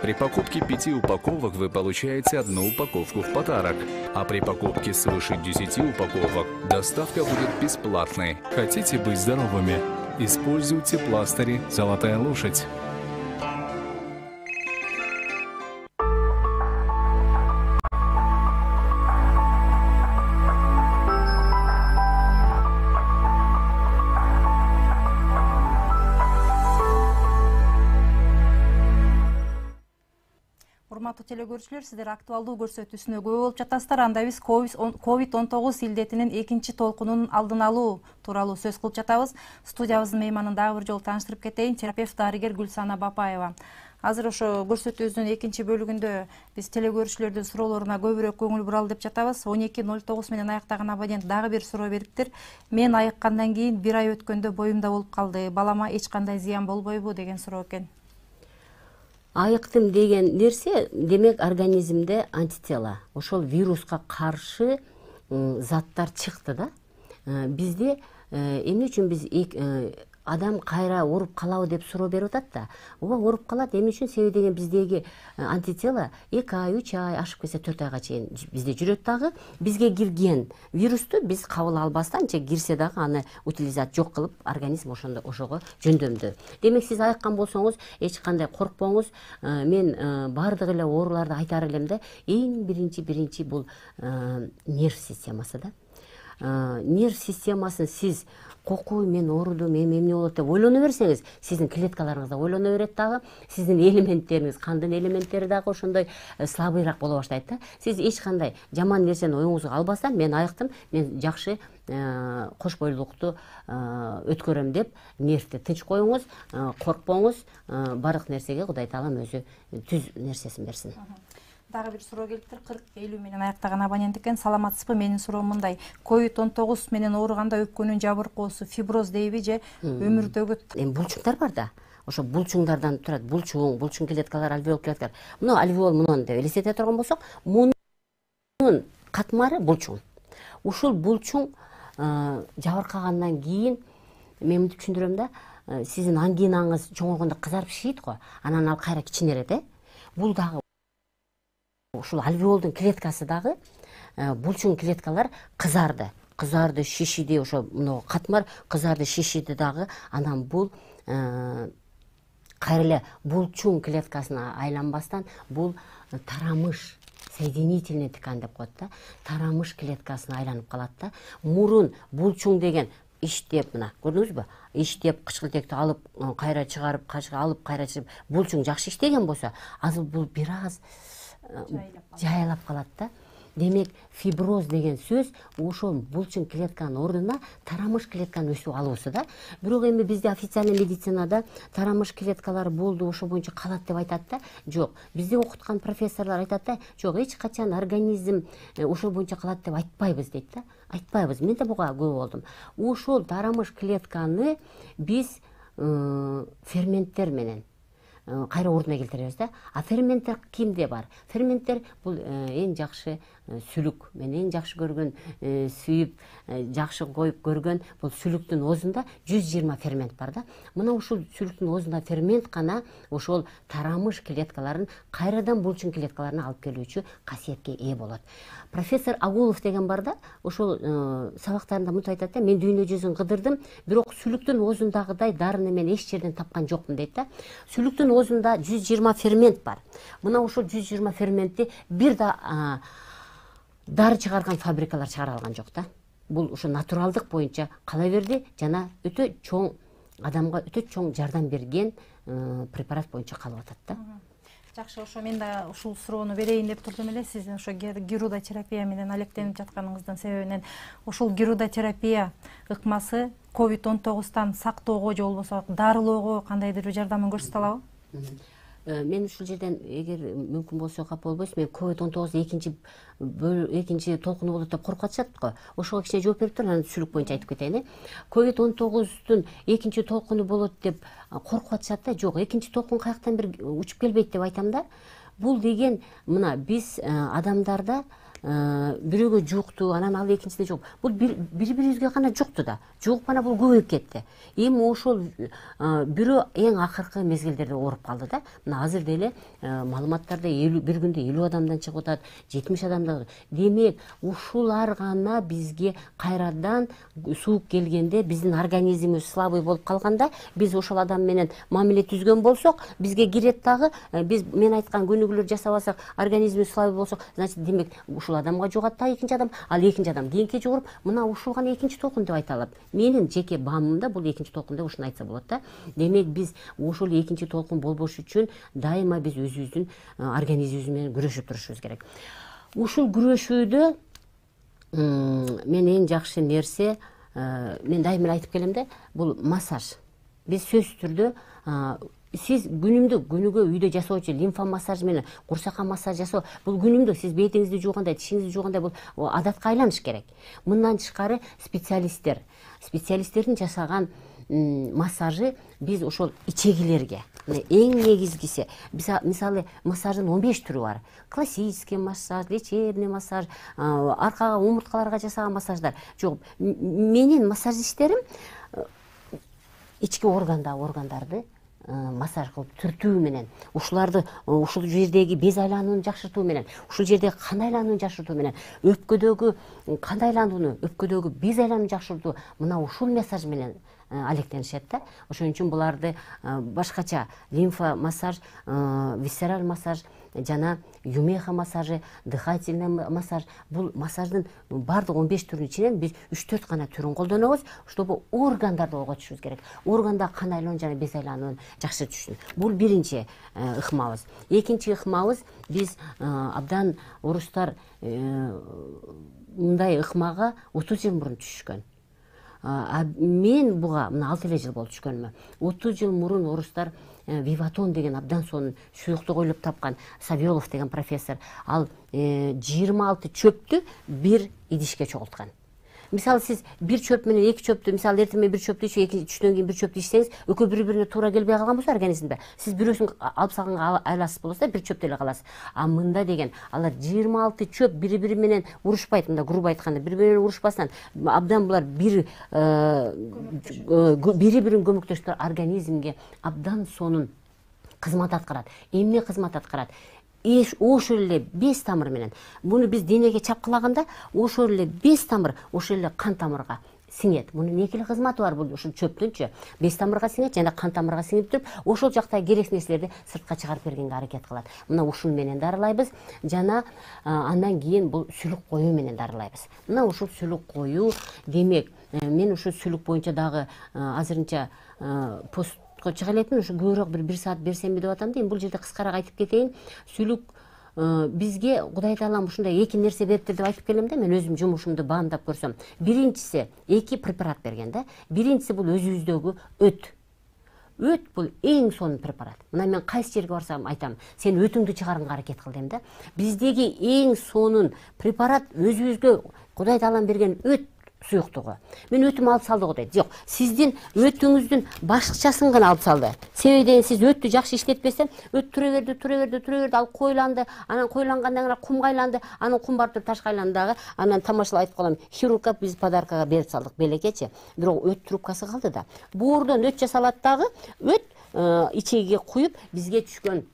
При покупке 5 упаковок вы получаете 1 упаковку в подарок, а при покупке свыше 10 упаковок доставка будет бесплатной. Хотите быть здоровыми? Используйте пластыри «Золотая лошадь». Урматтуу телекөрүүчүлөр, сиздер актуалдуу көрсөтүүсүнө күбө болуп жатасыздар. Анда биз COVID-19 илдетинин экинчи толкунунун алдын алуу тууралуу сөз кылып жатабыз. Студиябыздын мейманын дагы бир жолу тааныштырып кетейин. Терапевт дарыгер Гүлсана Бапаева. Азыр ошо көрсөтүүбүздүн экинчи бөлүгүндө биз телекөрүүчүлөрдүн суроолоруна көбүрөөк көңүл буралы деп жатабыз. 1209 менен аяктаган абонент дагы бир суроо бериптир. Мен айыккандан кийин 1 ай өткөндө боюмда болуп калды. Балама эч кандай зыян болбойбу деген суроо экен. Айыктым деген нерсе, демек организмде антитела, ошол вируска каршы заттар чыкты да. Бизде эмне үчүн биз адам кайра ооруп калабы деп суроо берип атат да. Ооба ооруп калат. Эмне үчүн? Себеби деген биздеги антитела 2 ай, 3 ай, ашып кетсе 4 айга чейин бизде жүрөт дагы. Бизге кирген вирусту биз кабыл албастан же кирсе дагы аны утилизат жок кылып, организм ошого жөндөмдү. Демек сиз айыккан болсоңуз, эч кандай коркпоңуз. Мен бардык эле ооруларды айтар элем да. Эң биринчи бул нерв системасы да. Нерв системасын сиз кокуй, мен оорудум, эмне болот деп ойлоно берсеңиз, сиздин клеткаларыңыз да ойлоно берет дагы, сиздин элементтериңиз, кандын элементтери дагы ошондой слабыйраак боло баштайт да. Сиз эч кандай жаман нерсени оюңузга албастан, мен айыктым, мен жакшы кош бойлуулукту өткөрөм деп нервди тынч коюңуз, коркпоңуз, бардык нерсеге Кудай Таалам өзү түз нерсесин берсин. Дагы бир суроо келиптир. 40-50 менен аяктаган абонент экен. Саламатсызбы? Менин суроом мындай. COVID-19 менен ооруганда өпкөнүн жабыркоосу фиброз дейби же өмүрдөгү булчуңдар бар да. Ошо булчуңдардан турат. Булчуң клеткалар, альвеол клеткалар. Мына альвеол мунун деп элестете турган болсок, мунун катмары булчуң. Ушул булчуң жабыркагандан кийин мен мынтип түшүндүрөм да, сиздин ангинаңыз чоңойгондо кызарып шийит го, анан ал кайра кичинерет. Бул дагы ушул альвеолдун клеткасы дагы булчуң клеткалар кызарды, шишиди, ошо мына катмар кызарды, шишиди дагы. Анан бул кайра эле булчуң клеткасына айланбастан бул тарамыш, соединительный ткань деп коет да. Тарамыш клеткасына айланып калат да. Мурун булчуң деген иштеп, мына көрдүңүзбү, иштеп кычкылтекти алып кайра чыгарып, кашка алып кайра чыгып, булчуң жакшы иштеген болсо, азыр бул бир аз жайлап калат да. Демек, фиброз деген сөз ошол булчуң клетканын ордуна тарамыш клетканын өсүп алуусу да. Бирок эми бизде официальный медицинада тарамыш клеткалары болду, ошо боюнча калат деп айтат да. Жок, бизде окуткан профессорлор айтат да, жок, эч качан организм ошол боюнча калат деп айтпайбыз дейт да. Айтпайбыз. Мен да буга күбө болдум. Ошол тарамыш клетканы биз ферменттер менен кайра ордуна келтиребиз да. А ферменттер кимде бар? Ферменттер бул эң жакшы сүлүк. Мен эң жакшы көргөн, сүйүп, жакшы коюп көргөн бул сүлүктүн оозунда 120 фермент бар да. Мына ушул сүлүктүн оозунда фермент гана ошол тарамыш клеткаларын кайрадан булчуң клеткаларына алып келүүчү касиетке ээ болот. Профессор Агулов деген бар да, ошол сабактарында мынтип айтат да, мен дүйнө жүзүн кыдырдым, бирок сүлүктүн оозундагыдай дарыны мен эч жерден тапкан жокмун дейт да. Сүлүктүн оозунда 120 фермент бар. Мына ошол 120 ферментти бир да дары чыгарган фабрикалар чыгара алган жок да. Бул ошо натуралдык боюнча кала берди жана өтө чоң адамга өтө чоң жардам берген препарат боюнча калып атат да. Жакшы, ошо мен да ушул суроону берейин деп турдум эле. Сиздин ошо гирудотерапия менен алектенип жатканыңыздын себебинен ошол гирудотерапия ыкмасы COVID-19 сактоого же болбосо дарылоого кандайдыр бир жардамын көрсөтө алабы? Мен ушул жерден эгер мүмкүн болсо капа болбойсуз, мен COVID-19 экинчи толкуну болот деп коркуп атышат го. Ошого кичине жооп берип туруп, анан сүлүк боюнча айтып кетейин. COVID-19 экинчи толкуну болот деп коркуп атышат да. Жок, экинчи толкун каяктан бир учуп келбейт деп айтам да. Бул деген мына биз адамдарда бирөөгө жукту, анан ал экинчисине жук. Бул бири-бирибизге гана жукту да. Жугуп анан бул көбөйүп кетти. Эми ошол бирөө эң акыркы мезгилдерде ооруп калды да. Мына азыр деле маалыматтарда бир күндө 50 адамдан чыгып атат, 70 адамдан. Демек, ушулар гана бизге кайрадан суук келгенде, биздин организмибиз слабый болуп калганда, биз ошол адам менен мамиле түзгөн болсок, бизге кирет дагы, биз мен айткан көнүгүүлөр жасабасак, организмибиз слабый болсок, значит, демек ушул адамга жугат да экинчи адам, ал экинчи адам кийинки жугуруп, мына ушул гана экинчи толкун деп айта алат. Менин жеке баамымда бул экинчи толкун деп ушуну айтса болот да. Демек биз ошол экинчи толкун болбош үчүн дайыма биз өзүбүздүн организмибиз менен күрөшүп турушубуз керек. Ушул күрөшүүдө мен эң жакшы нерсе, мен дайыма айтып келем да, бул массаж. Биз сөзсүз түрдө сиз күнүгө үйдө жасоочу лимфа массаж менен курсакка массаж жасоо, бул күнүмдүк сиз бетиңизди жуугандай, тишиңизди жуугандай бул адатка айланыш керек. Мындан тышкары специалисттердин жасаган массажы биз ошол ичегилерге, эң негизгиси, мисалы массаждын 15 түрү бар. Классический массаж, лечебный массаж, аркага, умурткаларга жасаган массаждар. Жок, менин массаж иштерим ички органдарды массаж кылып түртүү менен, ушул жердеги без айланууну жакшыртуу менен, ушул жердеги кан айланууну жакшыртуу менен, өпкөдөгү кан айланууну, өпкөдөгү без айланууну жакшыртуу, мына ушул массаж менен алектенишет да. Ошон үчүн буларды башкача лимфа массаж, висцераль массаж жана юмеха массажы, дыхательный массаж, бул массаждын бардык 15 түрүнүн ичинен биз 3-4 гана түрүн колдонобуз, чтобы органдарды ойготушубуз керек. Органда кан айлануу жана без айланууну жакшы түшүн. Бул биринчи ыкмабыз. Экинчи ыкмабыз, биз абдан орустар мындай ыкмага 30 жыл мурун түшүшкөн. Мен буга 6 жыл болуп түшкөнмө. 30 жыл мурун орустар Виватон деген абдан сонун суюкту ойлоп тапкан Савелов деген профессор, ал 26 чөптү бир идишке чогулткан. Мисалы сиз бир чөп менен эки чөптү, мисалы эртең менен бир чөптү ичип, түштөн кийин бир чөптү ичсеңиз, экөө бири-бирине туура келбей калган болсо организмде, сиз бирөөсүн алып салганга айласыз болсо, бир чөптү эле каласыз. А мында деген, алар 26 чөп бири-бири менен урушпайт, мында грубо айтканда, бири-бири менен урушпастан, абдан булар бири-бирин көмөктөштүр, организмге абдан сонун кызмат аткарат. Эмне кызмат аткарат? Ошол эле бес тамыр менен. Буну биз денеге чапкылаганда, ошол эле бес тамыр, ошол эле кан тамырга сиңет. Мунун эки эле кызматы бар бул ушул чөптүнчү. Бес тамырга сиңет жана кан тамырга сиңип туруп, ошол жактагы керектүү нерселерди сыртка чыгарып бергенге аракет кылат. Мына ушул менен дарылайбыз жана андан кийин бул сүлүк коюу менен дарылайбыз. Мына ушул сүлүк коюу, демек, мен ушул сүлүк боюнча дагы азырынча постко чыга элекмин, ушу көбүрөөк бир саат берсемби деп атам дейм. Бул жерде кыскараак айтып кетейин. Сүлүк бизге Кудай Таалам ушундай эки нерсе бериптир деп айтып келем да, мен өзүм жумушумду баамдап көрсөм. Биринчиси эки препарат берген да. Биринчиси бул өзүбүздөгү өт. Өт бул эң сонун препарат. Мына мен кайсы жерге барсам айтам, сен өтүңдү чыгарганга аракет кыл дейм да. Биздеги эң сонун препарат өзүбүзгө Кудай Таалам берген өт суюктугу. Мен өтүм алып салды го дейт. Жок, сиздин өтүңүздүн башкачасын гана алып салды. Себеби сиз өттү жакшы иштетпесем, өт тура берди, ал койланды, анан койлангандан кийин кумга айланды, анан кум барып туруп ташка айланды дагы, анан тамашалап айтып калам, хирургка биз подаркага берип салдык белекечи. Бирок өт трубкасы калды да. Буурдон өт жасалат дагы, өт ичегиге куюп бизге түшкөн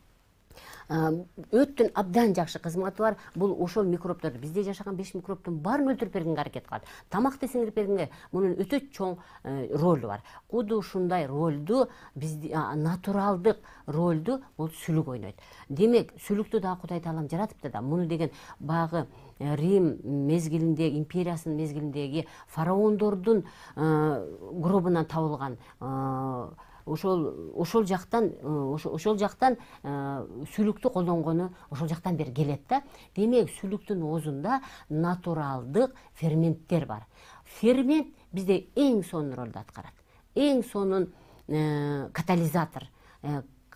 өттүн абдан жакшы кызматы бар. Бул ошол микробдорду, бизде жашаган 5 микробдун баарын өлтүрүп бергенге аракет кылат. Тамакты сиңирип бергенге мунун өтө чоң ролу бар. Куду ушундай ролду, бизди натуралдык ролду бул сүлүк ойнойт. Демек, сүлүктү да Кудай Таалам жаратыпты да. Муну деген багы Рим мезгилиндеги, империясынын мезгилиндеги фараондордун гробунан табылган ошол жактан сүлүктү колдонгону ошол жактан бери келет да. Демек, сүлүктүн оозунда натуралдык ферменттер бар. Фермент бизде эң сонун ролду аткарат. Эң сонун катализатор.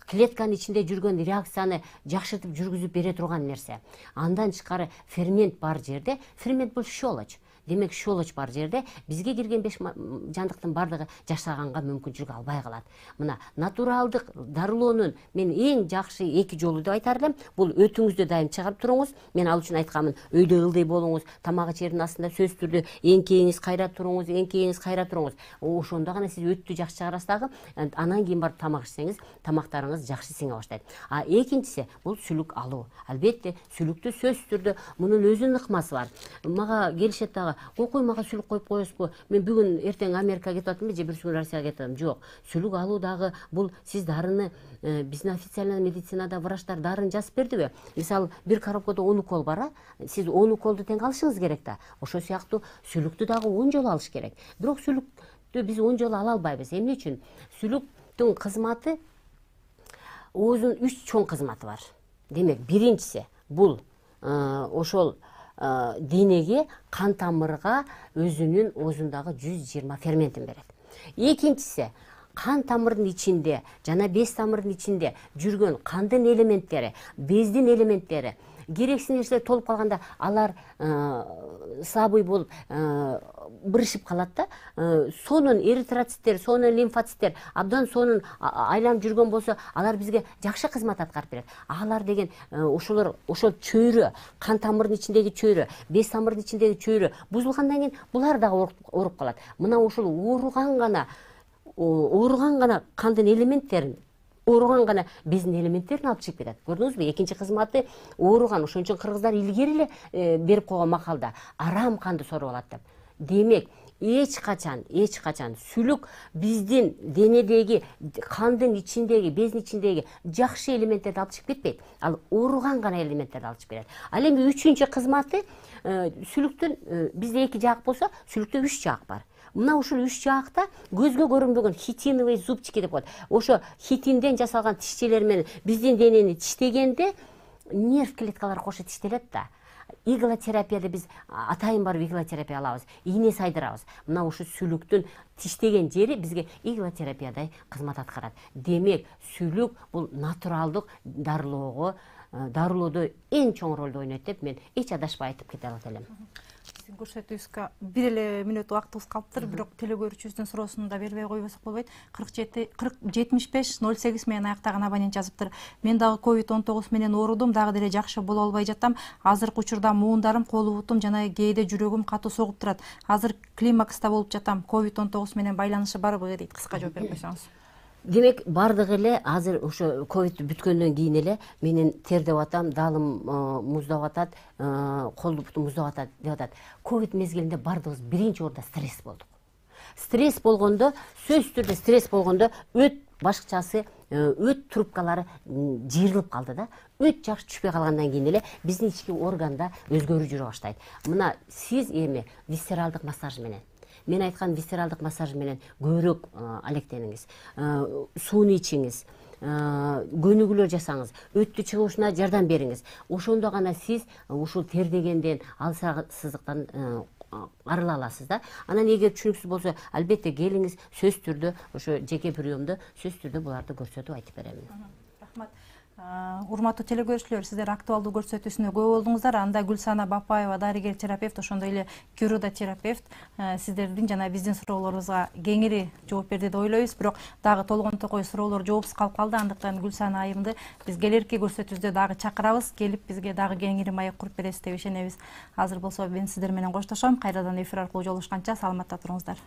Клетканын ичинде жүргөн реакцияны жакшыртып жүргүзүп бере турган нерсе. Андан тышкары фермент бар жерде, фермент бул щелочь. Демек, щелочь бар жерде бизге кирген 5 жандыктын бардыгы жашаганга мүмкүнчүлүк албай калат. Мына натуралдык дарылоонун мен эң жакшы эки жолу деп айтар элем. Бул өтүңүздү дайым чыгарып туруңуз. Мен ал үчүн айтканмын, өйдө ылдый болуңуз, тамак ичердин астында сөзсүз түрдө эңкейиңиз кайра туруңуз. Ошондо гана сиз өттү жакшы чыгарасыз дагы, анан кийин барып тамак ичсеңиз, тамактарыңыз жакшы сиңе баштайт. Экинчиси бул сүлүк алуу. Албетте, сүлүктү сөзсүз түрдө мунун өзүнүн ыкмасы бар. Мага келишет дагы, кокой мага сүлүк коюп коесузбу? Мен бүгүн эртең Америкага кетип атам, же бир күн Россияга кетип атам. Жок, сүлүк алуу дагы бул сиз дарыны биздин официальный медицинада врачтар дарыны жазып бердиби? Мисалы, бир коробкада 10 укол бар, сиз 10 уколду тең алышыңыз керек да. Ошол сыяктуу сүлүктү дагы 10 жолу алыш керек. Бирок сүлүктү биз 10 жолу ала албайбыз. Эмне үчүн? Сүлүктүн кызматы оозунун 3 чоң кызматы бар. Демек, биринчиси бул ошол денеге, кан тамырга өзүнүн оозундагы 120 ферментин берет. Экинчиси кан тамырдын ичинде жана без тамырдын ичинде жүргөн кандын элементтери, бездин элементтери, керексиз нерселер толуп калганда алар слабый болуп бырышып калат да. Сонун эритроциттер, сонун лимфоциттер абдан сонун айланып жүргөн болсо, алар бизге жакшы кызмат аткарып берет. Алар деген ошол чөйрө, кан тамырдын ичиндеги чөйрө, без тамырдын ичиндеги чөйрө бузулгандан кийин булар дагы ооруп калат. Мына ошол ооруган гана кандын элементтерин, ооруган гана бездин элементтерин алып чыгып кетет. Көрдүңүзбү? Экинчи кызматы ооруган. Ошон үчүн кыргыздар илгери эле берип койгон макалда арам канды соруп алат деп. Демек, эч качан сүлүк биздин денедеги кандын ичиндеги, бездин ичиндеги жакшы элементтерди алып чыгып кетпейт. Ал ооруган гана элементтерди алып чыгып берет. Ал эми үчүнчү кызматы сүлүктүн бизде 2 жаак болсо, сүлүктө 3 жаак бар. Мына ушул 3 жаакта көзгө көрүнбөгөн хитиновый зубчики деп коет. Ошо хитинден жасалган тишчелер менен биздин денени тиштегенде нерв клеткалары кошо тиштелет да. Иглотерапияда биз атайын барып иглотерапия алабыз, ийне сайдырабыз. Мына ушу сүлүктүн тиштеген жери бизге иглотерапиядай кызмат аткарат. Демек, сүлүк бул натуралдык дарылоодо эң чоң ролду ойнойт деп мен эч адашпай айтып кете алат элем. Сиздин көрсөтүүбүзгө 1 мүнөт убактыбыз калыптыр, бирок телекөрүүчүбүздүн суроосун да бербей койбосок болбойт. 47-75-08 менен аяктаган абонент жазыптыр. Мен дагы COVID-19 менен оорудум, дагы деле жакшы боло албай жатам. Азыркы учурда муундарым, кол бутум жана кээде жүрөгүм катуу согуп турат. Азыр климакста болуп жатам. COVID-19 менен байланышы барбы дейт, кыска жооп берип койсоңуз. Демек, бардыгы эле азыр ошо ковид бүткөндөн кийин эле менин тердеп атам, далым муздап атат, кол бутум муздап атат деп атат. Ковид мезгилинде бардыгыбыз биринчи орунда стресс болдук. Стресс болгондо, сөзсүз түрдө стресс болгондо өт башкачасы, өт трубкалары жыйрылып калды да. Өт жакшы түшпөй калгандан кийин эле биздин ички органда өзгөрүү жүрө баштайт. Мына сиз эми висцералдык массаж менен, мен айткан висцералдык массаж менен көбүрөөк алектениңиз, сууну ичиңиз, көнүгүүлөр жасаңыз, өттү чыгышына жардам бериңиз. Ошондо гана сиз ушул тердегенден, алсызыктан арыла аласыз да. Анан эгер түшүнүксүз болсо, албетте келиңиз, сөзсүз түрдө ошо жеке приемду сөзсүз түрдө буларды көрсөтүп айтып беремин. Рахмат. Урматтуу телекөрүүчүлөр, сиздер актуалдуу көрсөтүүсүнө көп болдуңуздар. Анда Гүлсана Бапаева дарыгер терапевт, ошондой эле Кюруда терапевт сиздердин жана биздин суроолорубузга кеңири жооп берди деп ойлойбуз. Бирок дагы толгонтокой суроолор жоопсуз калып калды. Андыктан Гүлсана айымды биз келерки көрсөтүүбүздө дагы чакырабыз. Келип бизге дагы кеңири маек куруп бересиз деп ишенебиз. Азыр болсо мен сиздер менен коштошом. Кайрадан эфир аркылуу жолугушканча саламатта туруңуздар.